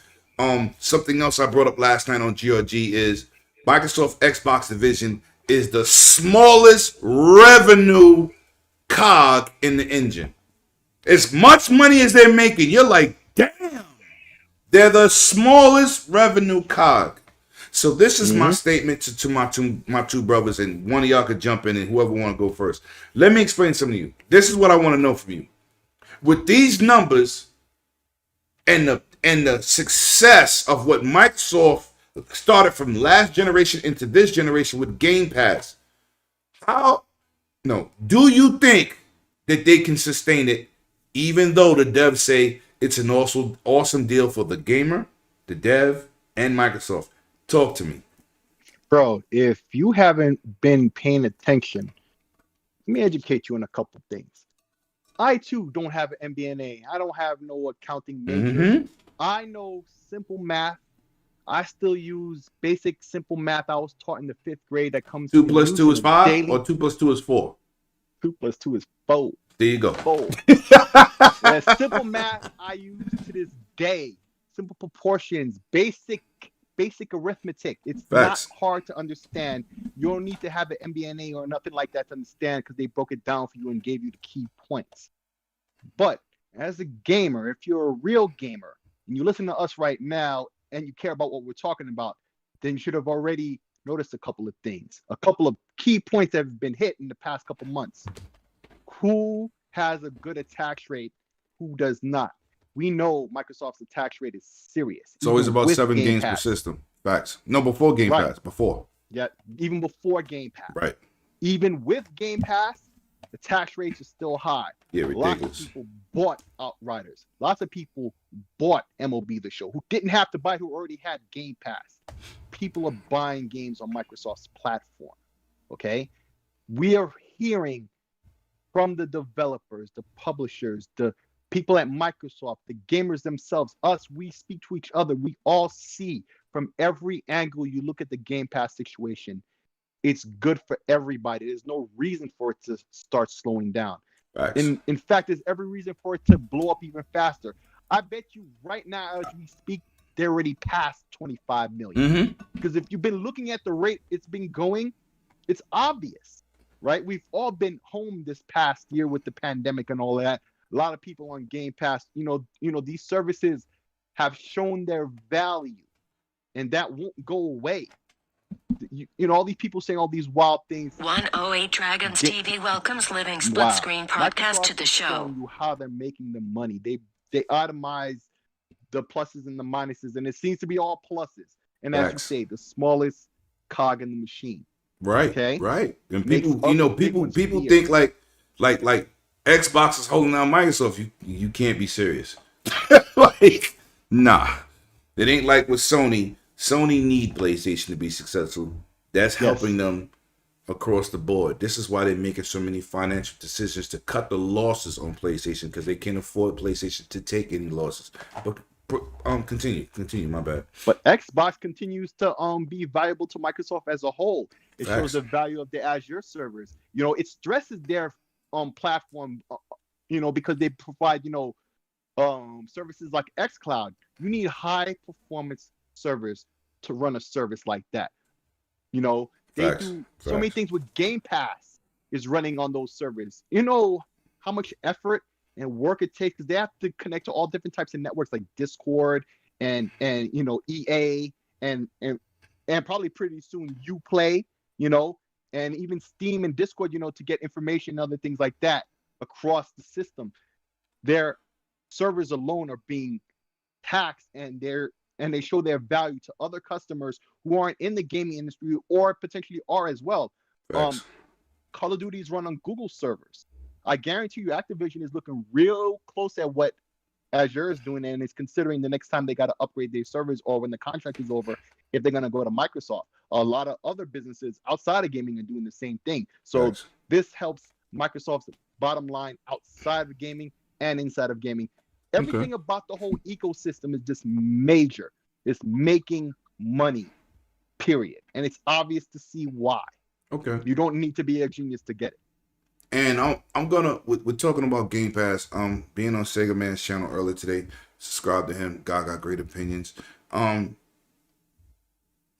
A: Something else I brought up last night on GRG is Microsoft Xbox division is the smallest revenue cog in the engine. As much money as they're making, you're like, damn, they're the smallest revenue cog. So this is my statement to my two brothers, and one of y'all could jump in, and whoever want to go first. Let me explain something to you. This is what I want to know from you. With these numbers and the success of what Microsoft started from last generation into this generation with Game Pass, do you think that they can sustain it, even though the devs say it's an awesome deal for the gamer, the dev, and Microsoft? Talk to me.
B: Bro, if you haven't been paying attention, let me educate you on a couple things. I too don't have an MBNA. I don't have no accounting major. I know simple math. I still use basic simple math I was taught in the 5th grade that comes
A: 2 plus 2 is 5
B: daily.
A: or 2 plus 2 is 4?
B: 2 plus 2 is 4.
A: There you go.
B: 4. That simple math I use to this day. Simple proportions, basic arithmetic. It's
A: Facts.
B: not hard to understand. You don't need to have an MBNA or nothing like that to understand, because they broke it down for you and gave you the key points. But as a gamer, if you're a real gamer and you listen to us right now and you care about what we're talking about, then you should have already noticed a couple of things, a couple of key points that have been hit in the past couple months. Who has a good attach rate? Who does not? We know Microsoft's attach rate is serious.
A: It's always about 7
B: Game
A: games
B: Pass.
A: per system. Facts. No, before Game
B: Right.
A: Pass. Before.
B: Yeah, even before Game Pass.
A: Right.
B: Even with Game Pass, the tax rates are still high.
A: Yeah,
B: Lots
A: ridiculous.
B: of people bought Outriders. Lots of people bought MLB The Show, who didn't have to buy, who already had Game Pass. People are buying games on Microsoft's platform. Okay? We are hearing from the developers, the publishers, the people at Microsoft, the gamers themselves, us, we speak to each other. We all see from every angle you look at the Game Pass situation, it's good for everybody. There's no reason for it to start slowing down.
A: Facts.
B: In fact, there's every reason for it to blow up even faster. I bet you right now, as we speak, they're already past 25 million. Because if you've been looking at the rate it's been going, it's obvious, right? We've all been home this past year with the pandemic and all that. A lot of people on Game Pass, these services have shown their value, and that won't go away. All these people saying all these wild things.
C: 108 Dragons TV welcomes Living Split Screen Podcast
B: Microsoft
C: to the
B: is
C: show.
B: showing you how they're making the money. They itemize the pluses and the minuses, and it seems to be all pluses. And as you say, the smallest cog in the machine.
A: Right.
B: Okay?
A: Right. And
B: Makes
A: people think like Xbox is holding down Microsoft. You can't be serious. Like, nah. It ain't like with Sony. Sony need PlayStation to be successful. That's helping them across the board. This is why they're making so many financial decisions to cut the losses on PlayStation, because they can't afford PlayStation to take any losses. But continue, my bad.
B: But Xbox continues to be valuable to Microsoft as a whole. It
A: Facts.
B: shows the value of the Azure servers. It stresses their platform, because they provide services like xCloud. You need high performance servers to run a service like that. They
A: Facts.
B: do so many things with Game Pass is running on those servers. You know how much effort and work it takes, because they have to connect to all different types of networks like Discord and EA and probably pretty soon Uplay. and even Steam and Discord, to get information and other things like that across the system. Their servers alone are being taxed, and they show their value to other customers who aren't in the gaming industry or potentially are as well.
A: Facts.
B: Call of Duty is run on Google servers. I guarantee you Activision is looking real close at what Azure is doing, and is considering the next time they got to upgrade their servers, or when the contract is over, if they're going to go to Microsoft. A lot of other businesses outside of gaming are doing the same thing. So
A: Facts.
B: this helps Microsoft's bottom line outside of gaming and inside of gaming. Everything about the whole ecosystem is just major. It's making money, period. And it's obvious to see why.
A: Okay.
B: You don't need to be a genius to get it.
A: And I'm gonna we're talking about Game Pass. Being on Sega Man's channel earlier today, subscribe to him. God got great opinions.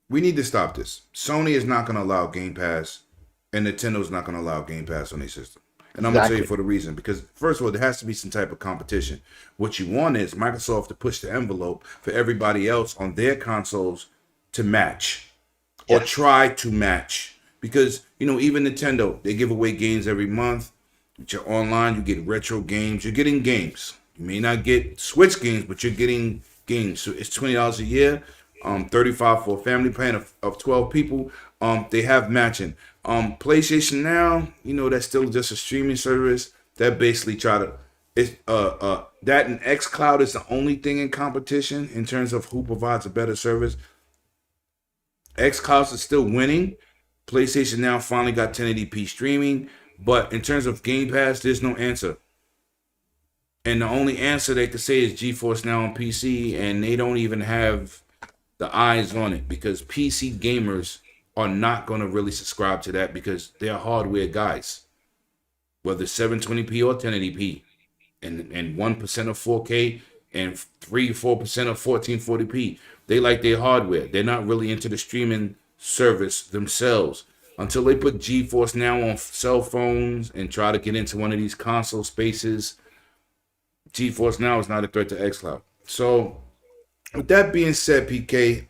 A: We need to stop this. Sony is not gonna allow Game Pass, and Nintendo's not gonna allow Game Pass on their system. And I'm gonna tell you for the reason, because first of all, there has to be some type of competition. What you want is Microsoft to push the envelope for everybody else on their consoles to match or try to match. Because, even Nintendo, they give away games every month. With your online, you get retro games. You're getting games. You may not get Switch games, but you're getting games. So it's $20 a year, $35 for a family plan of 12 people. They have matching. PlayStation Now, that's still just a streaming service. That basically that and xCloud is the only thing in competition in terms of who provides a better service. xCloud is still winning. PlayStation Now finally got 1080p streaming, but in terms of Game Pass, there's no answer. And the only answer they could say is GeForce Now on PC, and they don't even have the eyes on it, because PC gamers are not going to really subscribe to that, because they're hardware guys, whether 720p or 1080p, and 1% of 4K and 3-4% of 1440p. They like their hardware. They're not really into the streaming service themselves. Until they put GeForce Now on cell phones and try to get into one of these console spaces, GeForce Now is not a threat to xCloud. So with that being said, PK,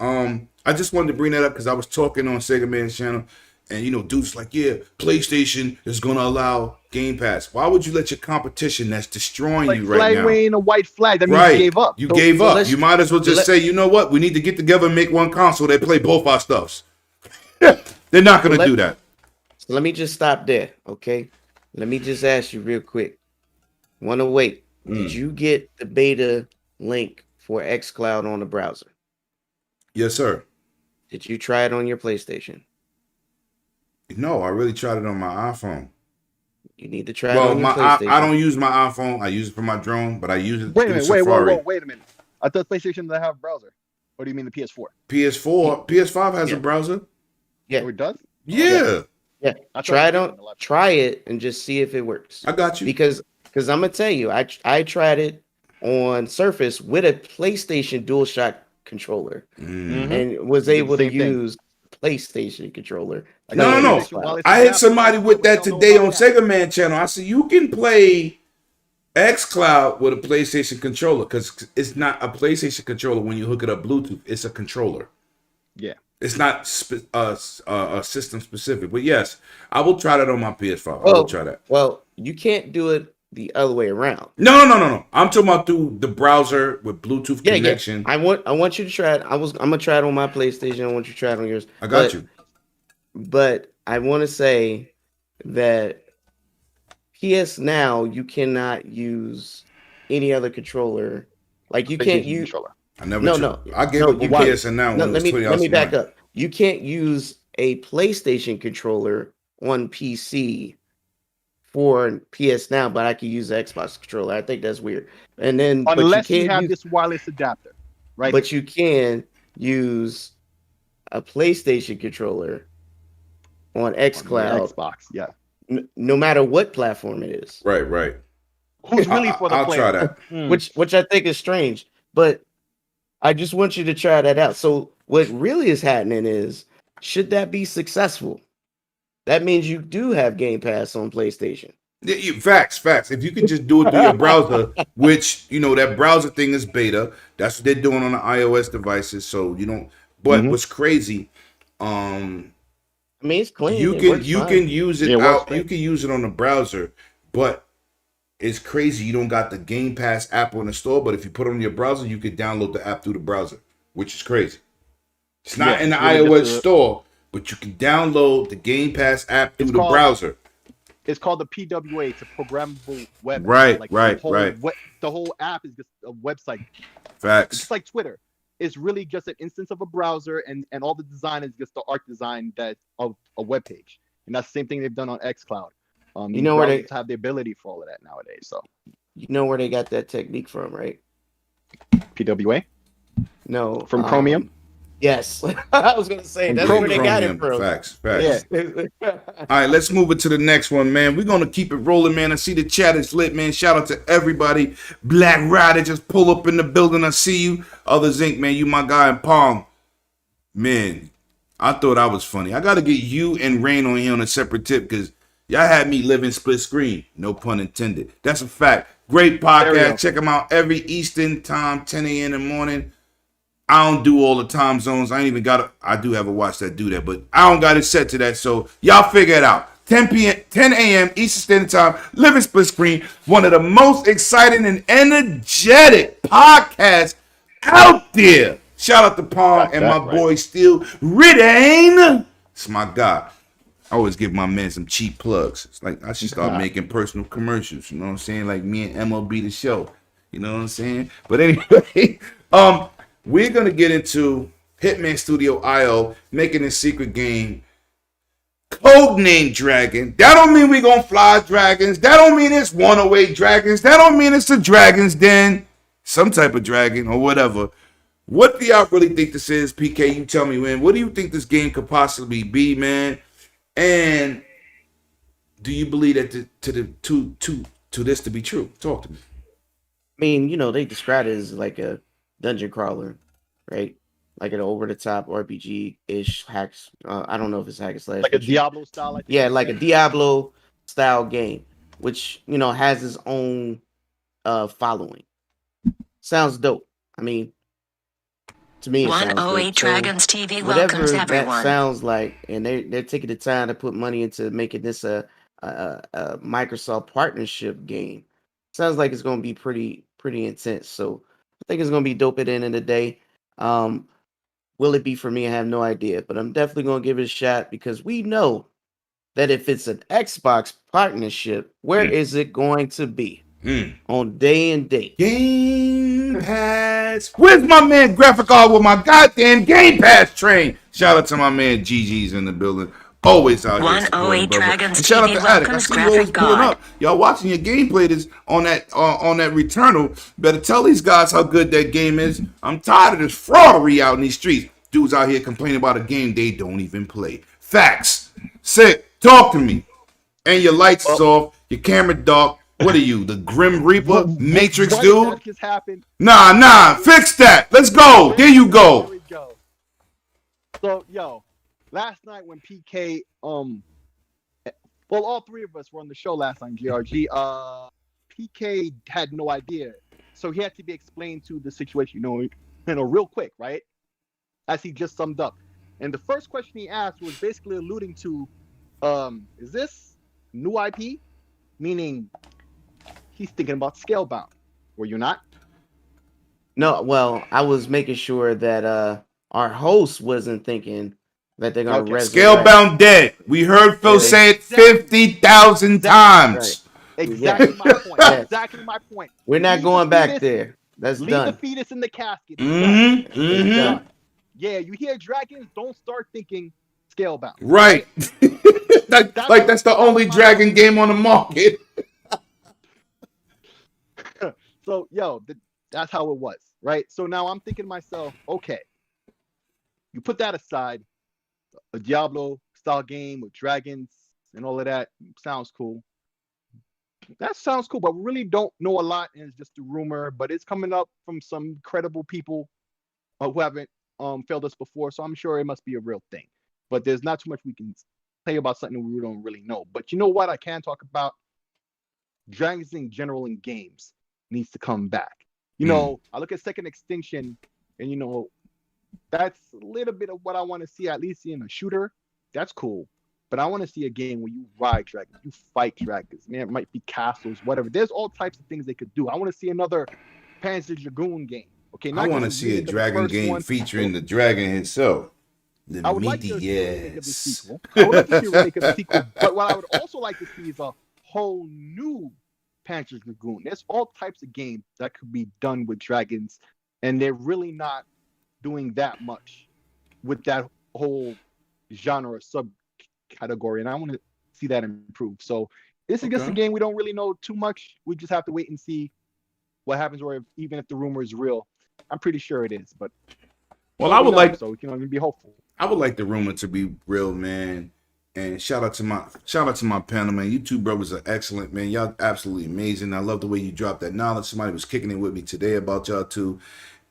A: I just wanted to bring that up because I was talking on Sega Man's channel, and dudes like, yeah, PlayStation is going to allow Game Pass. Why would you let your competition that's destroying you right now?
B: Flag waving a white flag. That means you gave up.
A: You gave up. You might as well just say, you know what? We need to get together and make one console that play both our stuffs. They're not going to do that.
D: So let me just stop there, okay? Let me just ask you real quick. Wanna wait? Did you get the beta link for xCloud on the browser?
A: Yes, sir.
D: Did you try it on your PlayStation?
A: No, I really tried it on my iPhone.
D: You need to try it on your PlayStation.
A: I don't use my iPhone. I use it for my drone, but I use it
B: Wait a
A: in
B: minute,
A: Safari.
B: wait a minute. I thought PlayStation doesn't have a browser. What do you mean the PS4?
A: PS5 has a browser.
D: Yeah.
B: Oh, it does?
A: Yeah.
D: Yeah. Try it and just see if it works.
A: I got you.
D: Because I'm gonna tell you, I tried it on Surface with a PlayStation DualShock controller and was able to use PlayStation controller.
A: No. I hit somebody with that today on Sega Man channel. I said you can play xCloud with a PlayStation controller, because it's not a PlayStation controller when you hook it up Bluetooth. It's a controller.
B: Yeah.
A: It's not system specific. But yes, I will try that on my PS5. I will try that.
D: Well, you can't do it the other way around.
A: No. I'm talking about through the browser with Bluetooth connection.
D: Yeah. I want you to try it. I'm gonna try it on my PlayStation. I want you to try it on yours.
A: I got you.
D: But I want to say that PS Now, you cannot use any other controller. Like you can't use controller.
A: I never. I gave up PS and now.
D: Let me back up. You can't use a PlayStation controller on PC for PS Now, but I can use the Xbox controller. I think that's weird. And then,
B: unless you have this wireless adapter, right?
D: But you can use a PlayStation controller on xCloud,
B: Xbox, yeah.
D: No matter what platform it is.
A: Right.
B: Who's really for the player?
A: I'll try that.
D: Which I think is strange, but I just want you to try that out. So what really is happening is, should that be successful, that means you do have Game Pass on PlayStation.
A: Facts. If you can just do it through your browser, which, that browser thing is beta. That's what they're doing on the iOS devices. So you don't. But what's crazy,
D: I mean, it's clean.
A: You
D: It
A: can
D: works fine.
A: use
B: Yeah,
A: it
B: it works
A: out.
B: great.
A: You can use it on the browser, but it's crazy. You don't got the Game Pass app on the store, but if you put it on your browser, you can download the app through the browser, which is crazy. It's not
B: Yeah,
A: in the
B: it's really just
A: iOS store, but you can download the Game Pass app through
B: it's
A: the
B: called
A: browser.
B: it's called the PWA. It's a programmable web app.
A: Right,
B: Like
A: right, right.
B: the whole app is just a website, just
A: Facts.
B: like Twitter. It's really just an instance of a browser, and all the design is just the art design that of a web page. And that's the same thing they've done on xCloud.
D: You
B: These
D: know where
B: browsers
D: they
B: have the ability for all of that nowadays. So
D: got that technique from, right?
B: PWA
D: No,
B: from Chromium.
D: yes. I was gonna say
B: From
D: that's where they
B: Chromium.
D: got it from.
A: Facts. Facts.
B: Yeah.
A: All right, let's move it to the next one, man. We're gonna keep it rolling, man. I see the chat is lit, man. Shout out to everybody. Black Rider just pull up in the building. I see you. Others Inc., man. You my guy in Palm. Man, I thought I was funny. I gotta get you and Rain on here on a separate tip because y'all had me living split screen. No pun intended. That's a fact. Great podcast. Check them out every Eastern time, 10 a.m. in the morning. I don't do all the time zones. I ain't even got I do have a watch that do that, but I don't got it set to that. So y'all figure it out. 10 a.m. Eastern Standard Time, Living Split Screen, one of the most exciting and energetic podcasts out there. Shout out to Palm and my boy Steel Riddane. It's my guy. I always give my man some cheap plugs. It's like I should start making personal commercials. You know what I'm saying? Like me and MLB The Show. You know what I'm saying? But anyway, we're gonna get into Hitman Studio IO making a secret game, codename Dragon. That don't mean we gonna fly dragons. That don't mean it's one-away dragons. That don't mean it's a dragon's den, some type of dragon or whatever. What do y'all really think this is, PK? You tell me, man. What do you think this game could possibly be, man? And do you believe that to this to be true? Talk to me.
D: I mean, they describe it as like a dungeon crawler, right? Like an over-the-top RPG-ish hacks. I don't know if it's hack and slash.
B: Like a Diablo style.
D: Yeah, like a Diablo style game, which has its own following. Sounds dope. I mean, to me, it sounds
C: 108
D: dope.
C: Dragons TV
D: Whatever
C: welcomes
D: that
C: everyone.
D: sounds like, and they're taking the time to put money into making this a Microsoft partnership game. Sounds like it's going to be pretty intense. So I think it's going to be dope at the end of the day. Will it be for me? I have no idea, but I'm definitely going to give it a shot because we know that if it's an Xbox partnership, where is it going to be? On day and date.
A: Game Pass. Where's my man Graphic Art with my goddamn Game Pass train? Shout out to my man GG's in the building. Always out here supporting
C: 108
A: brother.
C: Dragons
A: And shout out
C: TV
A: to Attic. I
C: welcomes
A: see you always
C: Graphic
A: pulling
C: God.
A: up. Y'all watching your gameplay this on that Returnal. Better tell these guys how good that game is. I'm tired of this fraudery out in these streets. Dudes out here complaining about a game they don't even play. Facts. Sick. Talk to me. And your lights is off. Your camera dark. What are you, the Grim Reaper, Matrix dude?
B: That just happened.
A: Nah, fix that. Let's go. There you go.
B: There we go. So, last night when PK, well, all three of us were on the show last night, GRG. PK had no idea, so he had to be explained to the situation, real quick, right? As he just summed up, and the first question he asked was basically alluding to, is this new IP? Meaning, he's thinking about Scalebound. Were you not?
D: No, well, I was making sure that our host wasn't thinking that they're gonna resurrect.
A: Scalebound dead. We heard Phil say it 50,000 times.
B: Right. Exactly my point. Exactly my point.
D: We're not going back there. That's
B: leave
D: done.
B: The fetus in the casket.
A: Mm-hmm.
B: Done. Yeah, you hear dragons, don't start thinking Scalebound.
A: Right. That's the only dragon game on the market.
B: So, that's how it was, right? So now I'm thinking to myself, okay, you put that aside, a Diablo style game with dragons and all of that sounds cool. That sounds cool, but we really don't know a lot, and it's just a rumor, but it's coming up from some credible people who haven't failed us before, so I'm sure it must be a real thing. But there's not too much we can say about something we don't really know. But you know what I can talk about? Dragons in general in games needs to come back. I look at Second Extinction, and that's a little bit of what I want to see, at least in a shooter. That's cool. But I want to see a game where you ride dragons, you fight dragons. Man, it might be castles, whatever. There's all types of things they could do. I want to see another Panzer Dragoon game. Okay,
A: I want to see a dragon game featuring the dragon himself.
B: I would like to see a remake of the sequel. I would like to see a remake of the sequel. But what I would also like to see is a whole new Panzer Dragoon. There's all types of games that could be done with dragons, and they're really not doing that much with that whole genre subcategory. And I want to see that improve. So this is just a game we don't really know too much. We just have to wait and see what happens, or even if the rumor is real. I'm pretty sure it is, but
A: I would like,
B: so we can only be hopeful.
A: I would like the rumor to be real, man. And shout out to my panel, man. You two brothers are excellent, man. Y'all absolutely amazing. I love the way you dropped that knowledge. Somebody was kicking it with me today about y'all two.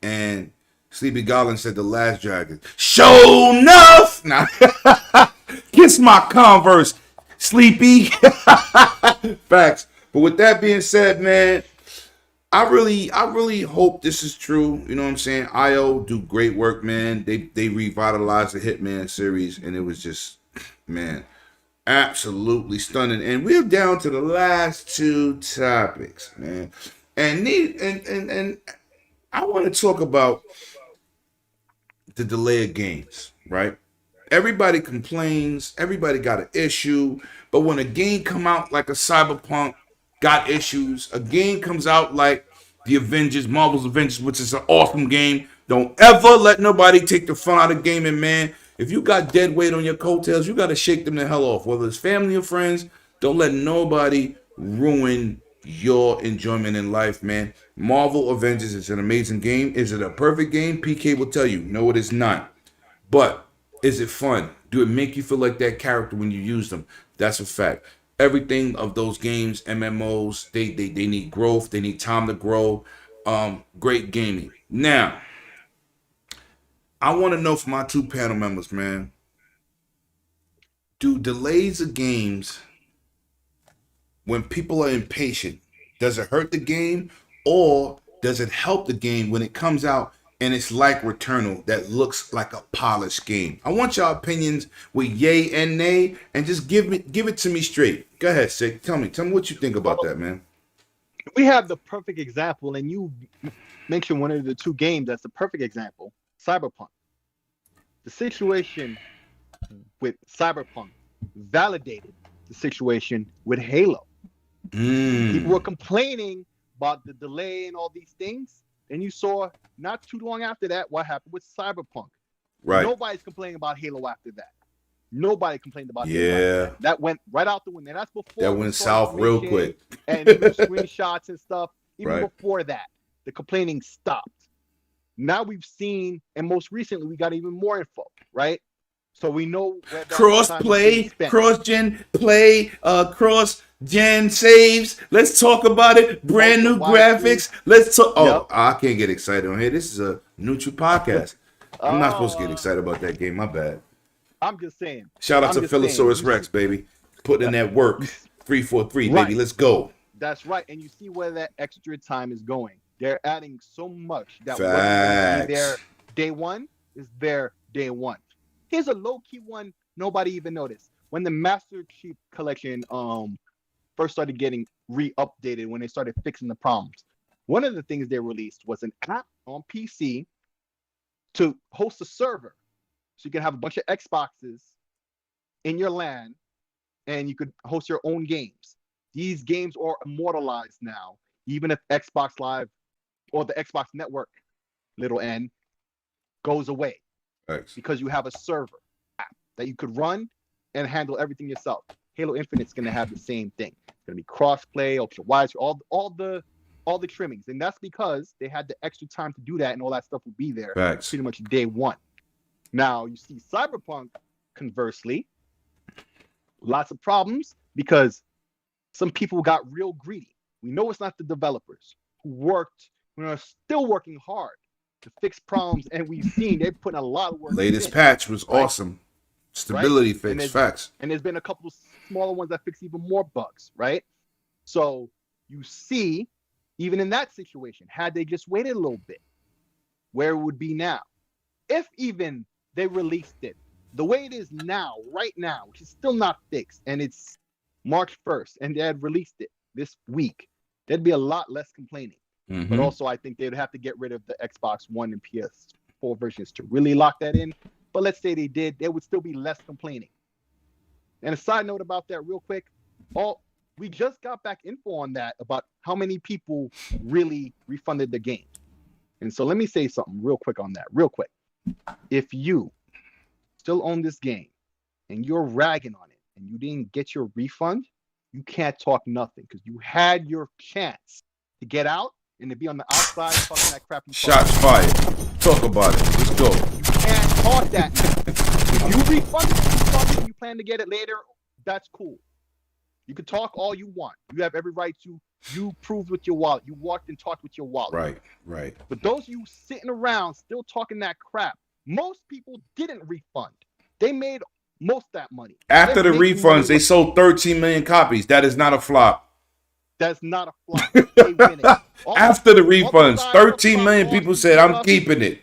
A: And Sleepy Goblin said the last dragon. Show enough. Now, kiss my Converse, Sleepy. Facts. But with that being said, man, I really hope this is true. You know what I'm saying? IO do great work, man. They revitalized the Hitman series, and it was just, man, absolutely stunning. And we're down to the last two topics, man. And I want to talk about the delay of games, right? Everybody complains, everybody got an issue, but when a game come out like a Cyberpunk, got issues. A game comes out like the Avengers, Marvel's Avengers, which is an awesome game. Don't ever let nobody take the fun out of gaming, man. If you got dead weight on your coattails, you got to shake them the hell off. Whether it's family or friends, don't let nobody ruin your enjoyment in life, man. Marvel Avengers is an amazing game. Is it a perfect game? PK will tell you, no, it is not. But is it fun? Do it make you feel like that character when you use them? That's a fact. Everything of those games, MMOs, they need growth. They need time to grow. Great gaming. Now, I want to know from my two panel members, man, do delays of games, when people are impatient, does it hurt the game, or does it help the game when it comes out and it's like Returnal that looks like a polished game? I want y'all opinions with yay and nay, and just give it to me straight. Go ahead, Sick. Tell me what you think about that, man.
B: We have the perfect example, and you mentioned one of the two games that's the perfect example, Cyberpunk. The situation with Cyberpunk validated the situation with Halo. People were complaining about the delay and all these things. And you saw not too long after that what happened with Cyberpunk.
A: Right.
B: Nobody's complaining about Halo after that. Nobody complained about Halo.
A: Yeah.
B: That went right out the window. And that's before
A: that went south real quick.
B: And screenshots and stuff. Even
A: right.
B: Before that, the complaining stopped. Now we've seen, and most recently we got even more info, right? So we know where
A: cross-play, cross-gen play, cross-gen saves. Let's talk about it. Brand new graphics. Let's talk. Oh, I can't get excited on here. This is a neutral podcast. I'm not supposed to get excited about that game. My bad.
B: I'm just saying.
A: Shout out to Philosaurus Rex, baby. Putting in that work. 343, right. Baby. Let's go.
B: That's right. And you see where that extra time is going. They're adding so much that their day one is their day one. Here's a low-key one nobody even noticed. When the Master Chief Collection first started getting re-updated, when they started fixing the problems, one of the things they released was an app on PC to host a server. So you can have a bunch of Xboxes in your LAN, and you could host your own games. These games are immortalized now, even if Xbox Live or the Xbox Network, little n, goes away.
A: Thanks.
B: Because you have a server app that you could run and handle everything yourself. Halo Infinite's going to have the same thing. It's going to be cross-play, ultra-wide, all the trimmings. And that's because they had the extra time to do that, and all that stuff will be there pretty much day one. Now, you see Cyberpunk, conversely, lots of problems because some people got real greedy. We know it's not the developers who are still working hard to fix problems, and we've seen they're putting a lot of work.
A: Latest patch was awesome. Stability fix, facts.
B: And there's been a couple of smaller ones that fix even more bugs, right? So you see, even in that situation, had they just waited a little bit, where it would be now. If even they released it the way it is now, right now, which is still not fixed, and it's March 1st, and they had released it this week, there'd be a lot less complaining. But also, I think they'd have to get rid of the Xbox One and PS4 versions to really lock that in. But let's say they did, there would still be less complaining. And a side note about that, real quick, we just got back info on that about how many people really refunded the game. And so let me say something real quick on that, real quick. If you still own this game and you're ragging on it and you didn't get your refund, you can't talk nothing because you had your chance to get out and to be on the outside talking that crap.
A: Shots fired. Talk about it. Let's go.
B: You can't talk that now. If you refunded it and you plan to get it later, that's cool. You can talk all you want. You have every right to. You proved with your wallet. You walked and talked with your wallet.
A: Right.
B: But those of you sitting around still talking that crap, most people didn't refund. They made most of that money.
A: After the refunds, they sold 13 million copies. That is not a flop.
B: That's not a flop. They win it.
A: After the refunds, 13 million people said, I'm keeping it.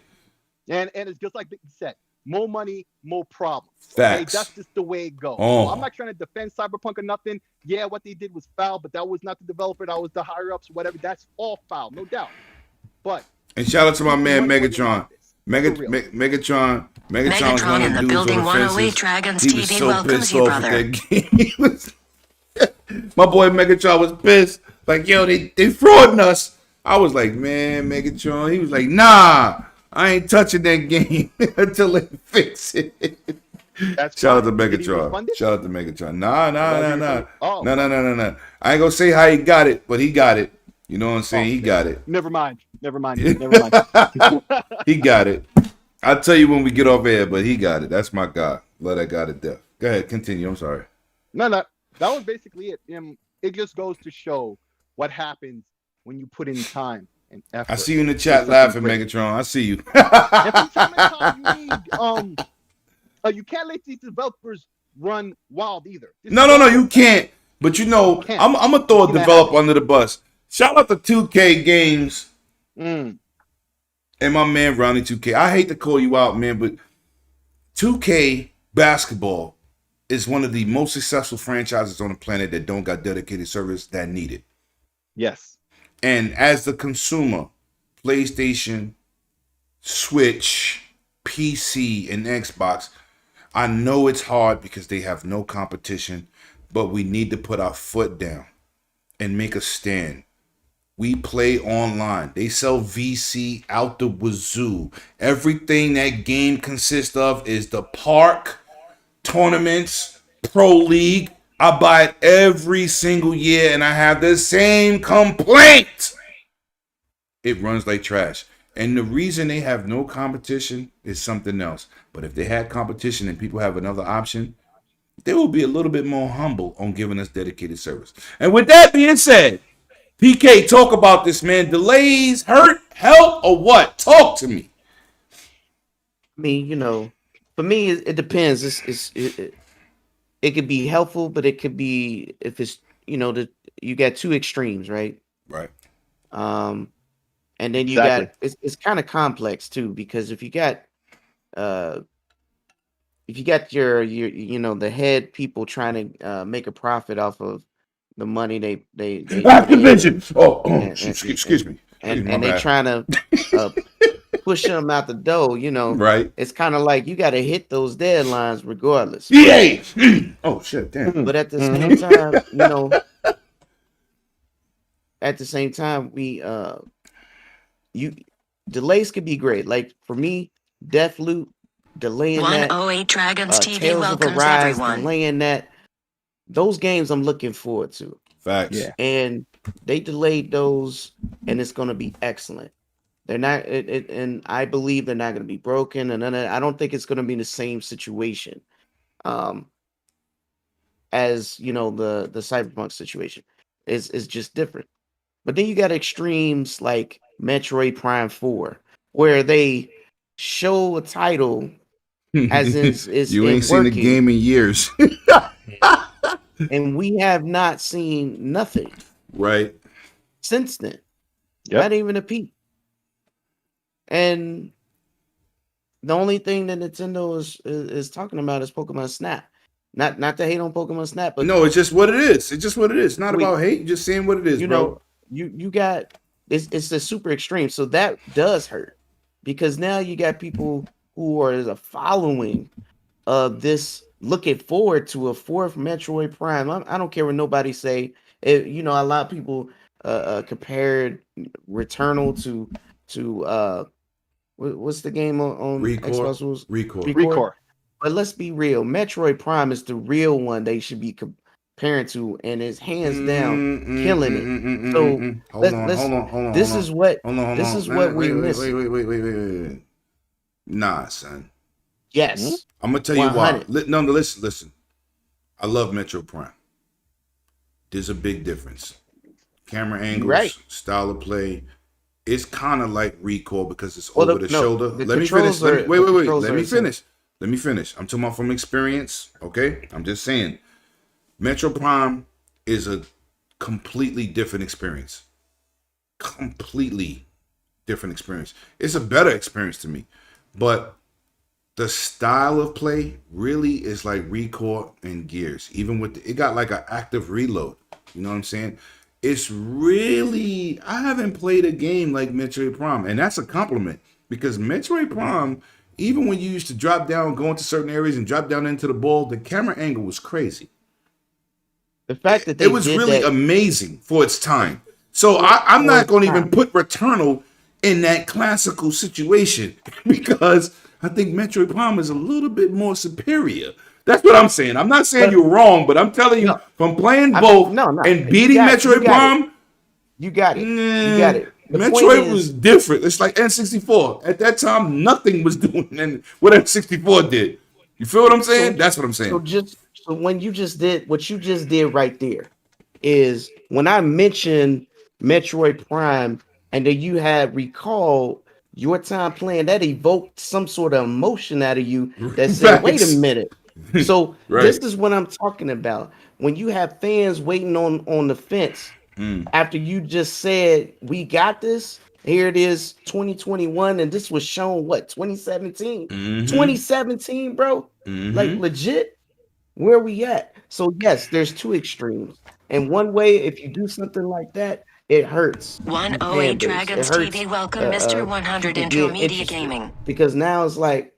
B: And it's just like Vicky said, more money, more problems.
A: Facts.
B: Okay? That's just the way it goes.
A: Oh.
B: So I'm not trying to defend Cyberpunk or nothing. Yeah, what they did was foul, but that was not the developer. That was the higher ups, whatever. That's all foul, no doubt. But
A: and shout out to my man Megatron. Megatron
C: Megatron in the building. 108 Dragons TV welcomes you, brother.
A: My boy Megatron was pissed. Like, yo, they frauding us. I was like, man, Megatron. He was like, nah, I ain't touching that game until they fix it. Shout out to Megatron. Shout out to Megatron. Nah. No. I ain't gonna say how he got it, but he got it. You know what I'm saying? He got it.
B: Never mind.
A: He got it. I'll tell you when we get off air, but he got it. That's my guy. Love that guy to death. Go ahead, continue. I'm sorry.
B: No. That was basically it. It just goes to show what happens when you put in time and effort.
A: I see you in the chat laughing, Megatron. I see you.
B: And from time to time, you can't let these developers run wild either.
A: No, you can't. But you know, I'm gonna throw a developer under the bus. Shout out to 2K Games and my man Ronnie 2K. I hate to call you out, man, but 2K Basketball is one of the most successful franchises on the planet that don't got dedicated servers that need it.
B: Yes.
A: And as the consumer, PlayStation, Switch, PC, and Xbox, I know it's hard because they have no competition, but we need to put our foot down and make a stand. We play online. They sell VC out the wazoo. Everything that game consists of is the park, tournaments, pro league. I buy it every single year and I have the same complaint. It runs like trash. And the reason they have no competition is something else. But if they had competition and people have another option, they will be a little bit more humble on giving us dedicated service. And with that being said, PK, talk about this, man. Delays hurt, help, or what? Talk to me.
D: I mean, for me, it depends. It could be helpful, but it could be if it's you got two extremes, right?
A: Right.
D: And then you got it's kind of complex too, because if you got your the head people trying to make a profit off of the money they
A: Activision. Excuse me.
D: And they trying to push them out the door,
A: Right.
D: It's kind of like you got to hit those deadlines regardless.
A: EA. Oh shit, damn.
D: But at the same time, delays could be great. Like for me, Deathloop, delaying
C: 108 Dragons TV
D: Tales of
C: welcomes
D: Arise,
C: everyone.
D: delaying that. Those games I'm looking forward to.
A: Facts.
B: Yeah.
D: And they delayed those, and it's going to be excellent. They're not, and I believe they're not going to be broken, and I don't think it's going to be the same situation, as the Cyberpunk situation. Is just different. But then you got extremes like Metroid Prime 4, where they show a title as is
A: you ain't seen the game in years.
D: And we have not seen nothing
A: right
D: since then.
B: Yep.
D: Not even a peep. And The only thing that Nintendo is talking about is Pokemon Snap. Not to hate on Pokemon Snap, but
A: No, it's just what it is. It's just what it is. It's not
D: we,
A: about hate. You're just saying what it is,
D: you
A: bro.
D: know, you got it's the super extreme, so that does hurt because now you got people who are a following of this, looking forward to a fourth Metroid Prime. I don't care what nobody say. A lot of people compared Returnal to what's the game on
A: Record.
D: Xbox was
A: Record.
B: Recore.
D: But let's be real. Metroid Prime is the real one they should be comparing to, and it's hands down killing it. So
A: Hold on.
D: this is what
A: Hold on.
D: this is what we miss.
A: Wait. Nah, son.
D: Yes,
A: I'm gonna tell you why.
D: 100.
A: No, listen. I love Metro Prime. There's a big difference. Camera angles,
D: right.
A: style of play. It's kind of like Recall because it's
D: Well,
A: over the shoulder.
D: the
A: Let me finish.
D: controls are-
A: Wait.
D: the
A: Let
D: controls
A: me
D: are
A: finish. Let me finish. I'm talking about from experience. Okay, I'm just saying. Metro Prime is a completely different experience. Completely different experience. It's a better experience to me, but the style of play really is like Recore and Gears. Even with it got like an active reload. You know what I'm saying? It's really, I haven't played a game like Metroid Prime, and that's a compliment because Metroid Prime, even when you used to drop down, go into certain areas and drop down into the ball, the camera angle was crazy.
D: The fact that
A: It was really amazing for its time. So I'm not going to even put Returnal in that classical situation because I think Metroid Prime is a little bit more superior. That's what I'm saying. I'm not saying you're wrong, but I'm telling you from playing both and beating Metroid Prime,
D: you got it. You got it.
A: Metroid was different. It's like N64. At that time, nothing was doing what N64 did. You feel what I'm saying? That's what I'm saying.
D: So when you just did what you just did right there is when I mentioned Metroid Prime and then you had recalled your time playing, that evoked some sort of emotion out of you that said, wait a minute. So this is what I'm talking about. When you have fans waiting on the fence after you just said, we got this. Here it is, 2021, and this was shown, 2017? 2017, bro? Like, legit? Where we at? So, yes, there's two extremes. And one way, if you do something like that, it hurts.
C: 108 Dragons TV, welcome Mr. 100 Intro Media Gaming.
D: Because now it's like,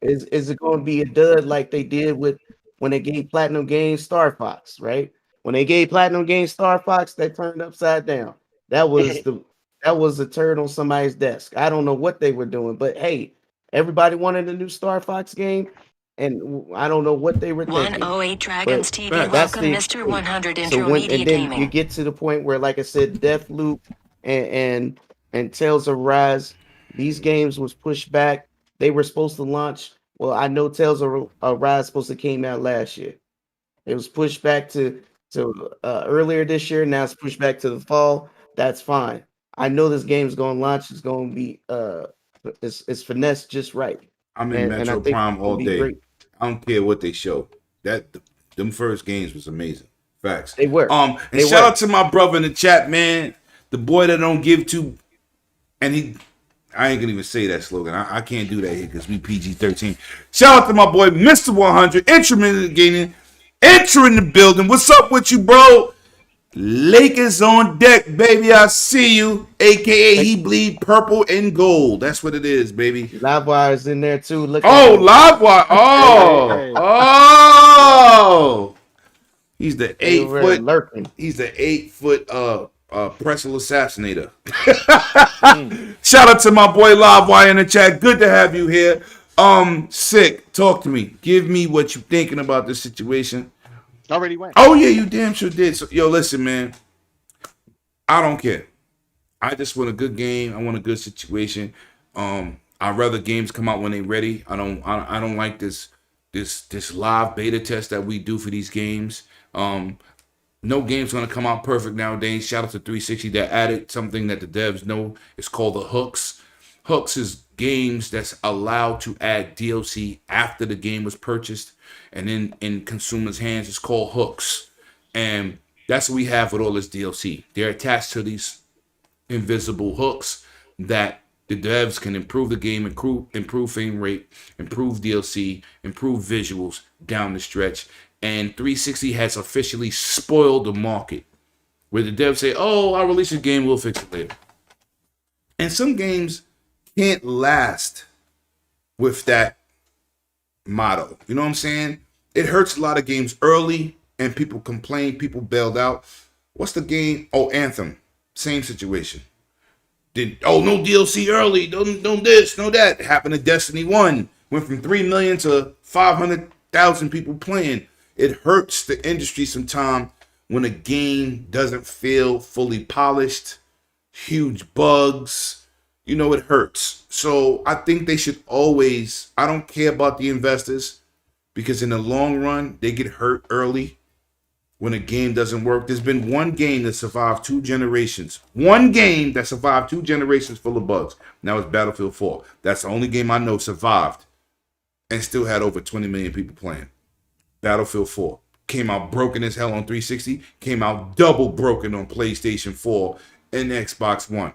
D: is it going to be a dud like they did with when they gave Platinum Games Star Fox, right? When they gave Platinum Games Star Fox, they turned upside down. That was a turd on somebody's desk. I don't know what they were doing, but hey, everybody wanted a new Star Fox game, and I don't know what they were thinking.
C: 108 Dragons TV, welcome Mr. 100 Intro Media Gaming.
D: You get to the point where, like I said, Deathloop and Tales of Rise, these games was pushed back. They were supposed to launch. Well, I know Tales of Rise supposed to came out last year. It was pushed back to earlier this year. Now it's pushed back to the fall. That's fine. I know this game's going to launch. It's going to be it's finessed just right.
A: I'm in Metro Prime all day. Great. I don't care what they show. Them first games was amazing. Facts.
D: They were.
A: And shout out to my brother in the chat, man. The boy that don't give to, and I ain't gonna even say that slogan. I can't do that here because we PG-13. Shout out to my boy, Mr. 100, Instrument Gaming, entering the building. What's up with you, bro? Lakers on deck, baby. I see you. AKA he bleed purple and gold. That's what it is, baby.
D: Livewire is in there too. Look.
A: Livewire. Oh. He's the 8 foot lurking. He's the 8 foot pretzel assassinator. Shout out to my boy Livewire in the chat. Good to have you here. Sick. Talk to me. Give me what you're thinking about this situation.
B: Already went.
A: Oh yeah, you damn sure did. So, yo, listen, man. I don't care. I just want a good game. I want a good situation. I'd rather games come out when they're ready. I don't like this live beta test that we do for these games. No game's gonna come out perfect nowadays. Shout out to 360 that added something that the devs know. It's called the hooks. Hooks is games that's allowed to add DLC after the game was purchased. And then in consumers' hands, it's called hooks. And that's what we have with all this DLC. They're attached to these invisible hooks that The devs can improve the game, improve frame rate, improve DLC, improve visuals down the stretch. And 360 has officially spoiled the market. Where the devs say, oh, I'll release a game, we'll fix it later. And some games can't last with that motto. You know what I'm saying? It hurts a lot of games early and people complain, people bailed out. What's the game? Oh, Anthem. Same situation. No DLC early, don't this, no that. Happened to Destiny 1. Went from 3 million to 500,000 people playing. It hurts the industry sometimes when a game doesn't feel fully polished, huge bugs. You know, it hurts. So I think they should always, I don't care about the investors because in the long run, they get hurt early when a game doesn't work. There's been one game that survived 2 generations. One game that survived 2 generations full of bugs. Now it's Battlefield 4. That's the only game I know survived and still had over 20 million people playing. Battlefield 4. Came out broken as hell on 360. Came out double broken on PlayStation 4 and Xbox One.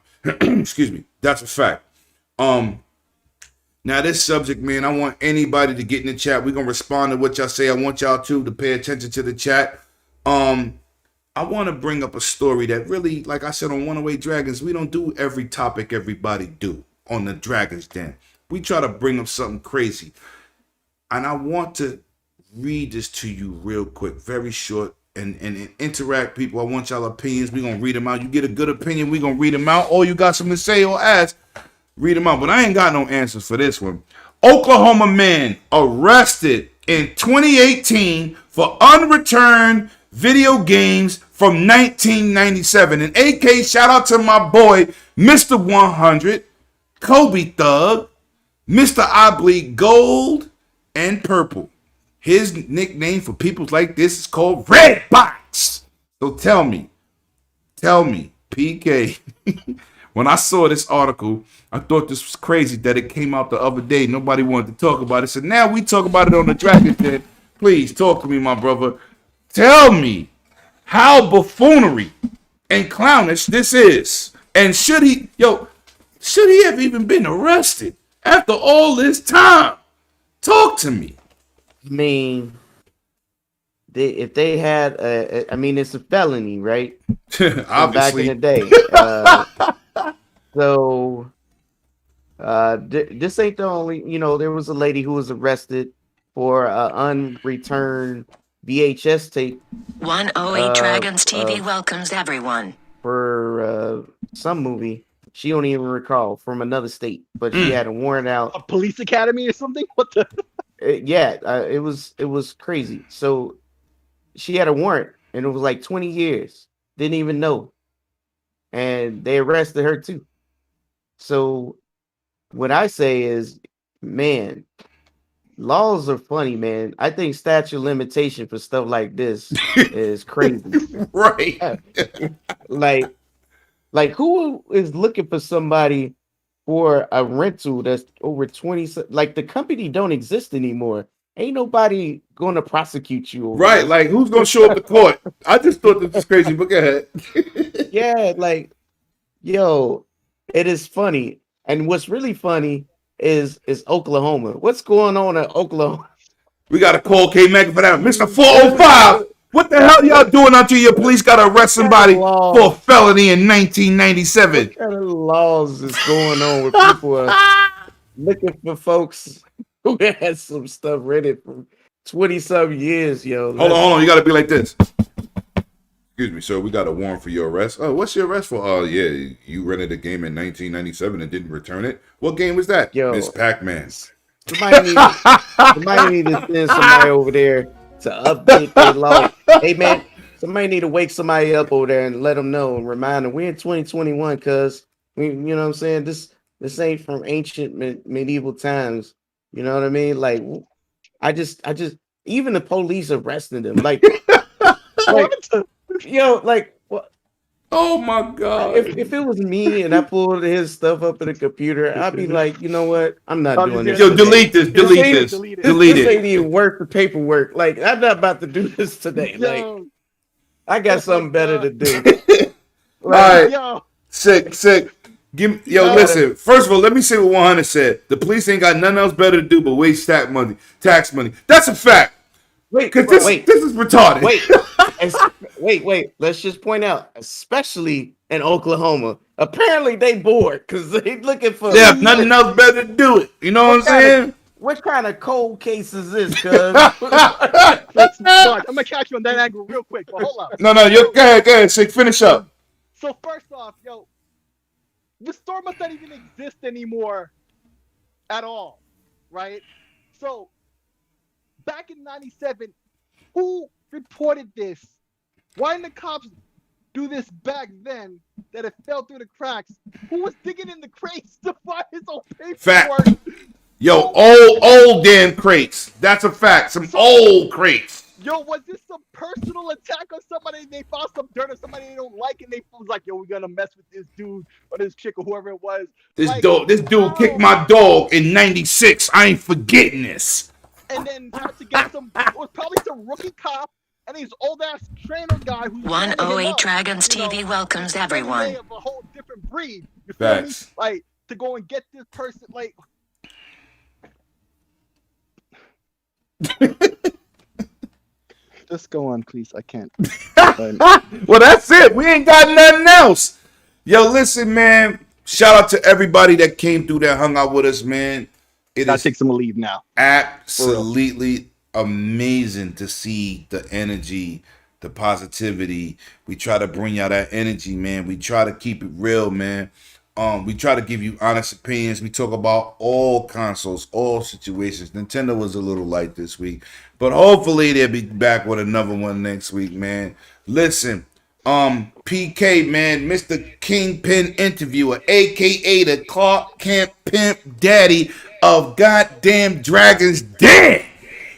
A: Excuse me. That's a fact. Now this subject, man, I want anybody to get in the chat. We're going to respond to what y'all say. I want y'all to pay attention to the chat. I want to bring up a story that really, like I said on 108 Dragons, we don't do every topic everybody do on the Dragons Den. We try to bring up something crazy. And I want to read this to you real quick, very short, and interact, people. I want y'all opinions. We're going to read them out. You get a good opinion, we're going to read them out. Or you got something to say or ask, read them out. But I ain't got no answers for this one. Oklahoma man arrested in 2018 for unreturned video games from 1997. And AK, shout out to my boy, Mr. 100, Kobe Thug, Mr. I Bleed Gold and Purple. His nickname for people like this is called Red Box. So tell me, PK, when I saw this article, I thought this was crazy that it came out the other day. Nobody wanted to talk about it. So now we talk about it on the Dragon Den. Please talk to me, my brother. Tell me how buffoonery and clownish this is. And should he have even been arrested after all this time? Talk to me.
D: I mean, if they had, it's a felony, right?
A: Obviously.
D: Back in the day. This ain't the only, there was a lady who was arrested for unreturned VHS tape.
C: 108 Dragons TV welcomes everyone.
D: For some movie. She don't even recall, from another state, but she had a warrant out.
B: A police academy or something? What the?
D: It was crazy. So she had a warrant, and it was like 20 years. Didn't even know, and they arrested her too. So what I say is, man, laws are funny, man. I think statute of limitation for stuff like this is crazy.
A: Right.
D: Like who is looking for somebody for a rental that's over 20? Like the company don't exist anymore. Ain't nobody going to prosecute you.
A: Right.
D: This.
A: Like who's going to show up to court? I just thought this was crazy, but go ahead.
D: Yeah. Like, yo, it is funny. And what's really funny is Oklahoma. What's going on in Oklahoma?
A: We got to call K-Mac for that. Mr. 405. What the hell y'all doing until your police got to arrest somebody for a felony in 1997?
D: What kind of laws is going on with people looking for folks who had some stuff rented for 20-some years, yo?
A: Hold on. You got to be like this. Excuse me, sir. We got a warrant for your arrest. Oh, what's your arrest for? Oh, yeah, you rented a game in 1997 and didn't return it. What game was that?
D: Yo,
A: Miss Pac-Man.
D: Somebody need to send somebody over there to update their law. Hey, man, somebody need to wake somebody up over there and let them know and remind them we're in 2021, because you know what I'm saying? This ain't from ancient medieval times. You know what I mean? Like, I just even the police arresting them. Like, like what?
A: Oh my God!
D: If it was me and I pulled his stuff up in the computer, I'd be like, you know what? I'm not doing this.
A: Yo, delete this. Delete it.
D: This ain't even worth the paperwork. Like, I'm not about to do this today. Like, I got something better to do.
A: All right, sick. Listen. First of all, let me say what 100 said. The police ain't got nothing else better to do but waste tax money. That's a fact. Because this is retarded.
D: Wait. Let's just point out, especially in Oklahoma, apparently they bored because they looking for
A: nothing else better to do it. You know what I'm saying?
D: What kind of cold case is this? Cuz
B: I'm gonna catch you on that angle real quick. But hold on.
A: No, go ahead, Sick. Finish up.
B: So first off, the store must not even exist anymore at all, right? So back in '97, who reported this? Why didn't the cops do this back then that it fell through the cracks? Who was digging in the crates to find his own paperwork?
A: Fact. Old damn crates. That's a fact. Some old crates.
B: Was this some personal attack on somebody? They found some dirt or somebody they don't like, and they was like, we're gonna mess with this dude or this chick or whoever it was.
A: This dude kicked my dog in '96. I ain't forgetting this.
B: And then had to get it was probably some rookie cop and his old ass trainer guy who's
C: 108 Dragons TV welcomes everyone.
B: Of a whole different breed. You feel
A: Facts.
B: me? Like to go and get this person, like. Just go on, please. I can't.
A: Well, that's it. We ain't got nothing else. Yo, listen, man. Shout out to everybody that came through that hung out with us, man.
B: Gotta take some leave now.
A: Absolutely amazing to see the energy, the positivity. We try to bring y'all that energy, man. We try to keep it real, man. We try to give you honest opinions. We talk about all consoles, all situations. Nintendo was a little light this week, but hopefully they'll be back with another one next week, man. Listen, PK, man, Mr. Kingpin Interviewer, aka the Clark Kent Pimp Daddy of goddamn Dragon's Den.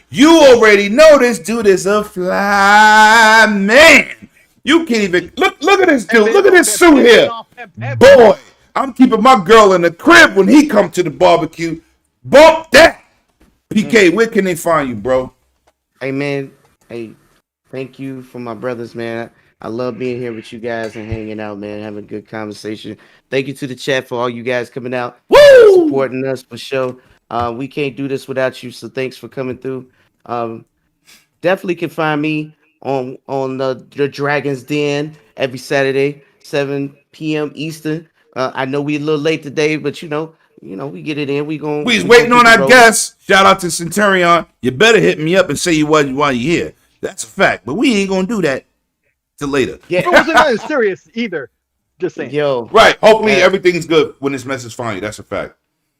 A: You already know this dude is a fly man. You can't even look at this dude. Look at this suit here, boy. I'm keeping my girl in the crib when he come to the barbecue. Bump that. PK, where can they find you, bro?
D: Hey, man. Hey, thank you for my brothers, man. I love being here with you guys and hanging out, man, having a good conversation. Thank you to the chat for all you guys coming out, supporting us for sure. We can't do this without you, so thanks for coming through. Definitely can find me on the Dragon's Den every Saturday, 7 p.m. Eastern. I know we a little late today, but you know, we get it in. We's
A: waiting on our guests. Shout out to Centurion. You better hit me up and say you while you're here. That's a fact. But we ain't gonna do that till later.
B: Yeah, it wasn't that serious either. Just saying.
D: Yo,
A: right. Hopefully everything's good when this message finds you. That's a fact.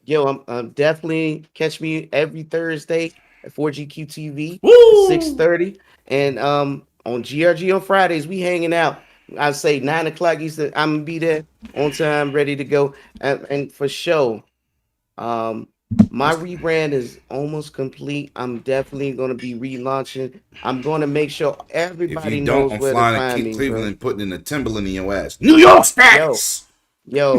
D: Yo, I'm definitely catch me every Thursday at 4GQ TV, 6:30, and on GRG on Fridays we hanging out. I say 9 o'clock Eastern. I'm gonna be there on time, ready to go, and for sure. My rebrand is almost complete. I'm definitely gonna be relaunching. I'm gonna make sure everybody knows where to find me.
A: Cleveland putting in a Timberland in your ass. New York Stats.
D: Yo,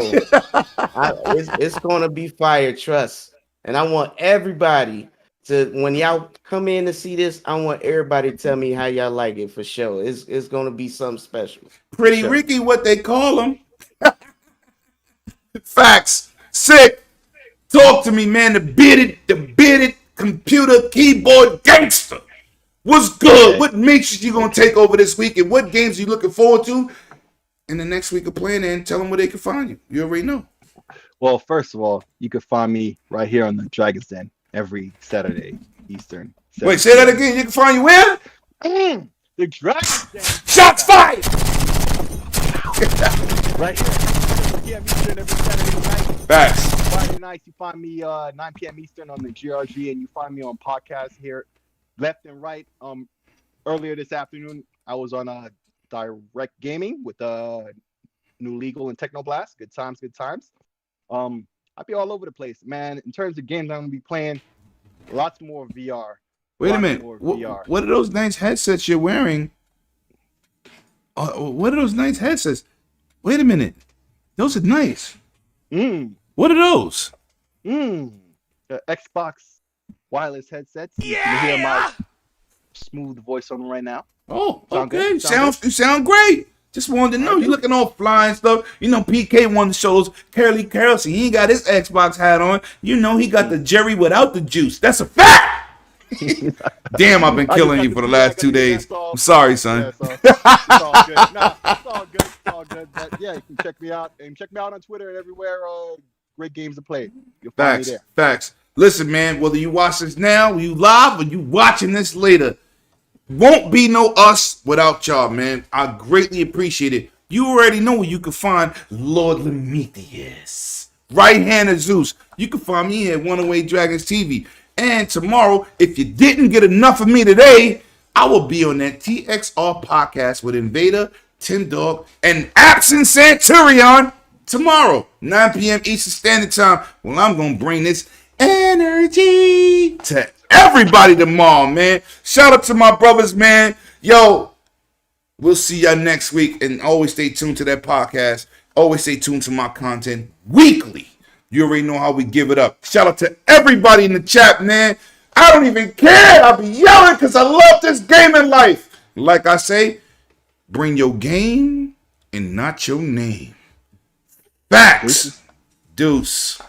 D: it's gonna be fire. Trust, and I want everybody to when y'all come in to see this. I want everybody to tell me how y'all like it for sure. It's gonna be something special.
A: Pretty Ricky, what they call him. Facts. Sick. Talk to me, man. The bearded computer keyboard gangster. What's good? What missions you gonna take over this week, and what games are you looking forward to in the next week of playing? And tell them where they can find you. You already know.
B: Well, first of all, you can find me right here on the Dragon's Den every Saturday Eastern.
A: Wait, say that again. You can find you where?
B: The Dragon's Den.
A: Shots fired.
B: Right here. 9 p.m. Eastern every Saturday night.
A: Facts.
B: Friday nights, you find me 9 p.m. Eastern on the GRG, and you find me on podcasts here, left and right. Earlier this afternoon, I was on Direct Gaming with New Legal and Technoblast. Good times. I'll be all over the place, man. In terms of games I'm gonna be playing, lots more VR.
A: Wait a minute. What are those nice headsets you're wearing? What are those nice headsets? Wait a minute. Those are nice. What are those?
B: The Xbox wireless headsets. You can hear my smooth voice on them right now.
A: Oh, okay. You sound great. Just wanted to know. You looking all fly and stuff. You know, PK wanted to show those Curly Curls. He ain't got his Xbox hat on. You know, he got the Jerry without the juice. That's a fact. Damn, I've been killing you for the last 2 days. I'm sorry, son.
B: Yeah, it's all good. Nah, it's all good. It's all good. But yeah, you can check me out. And check me out on Twitter and everywhere. Great games to play. You'll find me there.
A: Facts. Listen, man, whether you watch this now, you live, or you watching this later, won't be no us without y'all, man. I greatly appreciate it. You already know where you can find Lord Lemetius, right hand of Zeus. You can find me here at 108 Dragons TV. And tomorrow, if you didn't get enough of me today, I will be on that TXR podcast with Invader, Tim Dog, and Absent Centurion tomorrow, 9 p.m. Eastern Standard Time. Well, I'm going to bring this energy to everybody tomorrow, man. Shout out to my brothers, man. Yo, we'll see y'all next week. And always stay tuned to that podcast. Always stay tuned to my content weekly. You already know how we give it up. Shout out to everybody in the chat, man. I don't even care. I'll be yelling because I love this game in life. Like I say, bring your game and not your name. Facts. Deuce.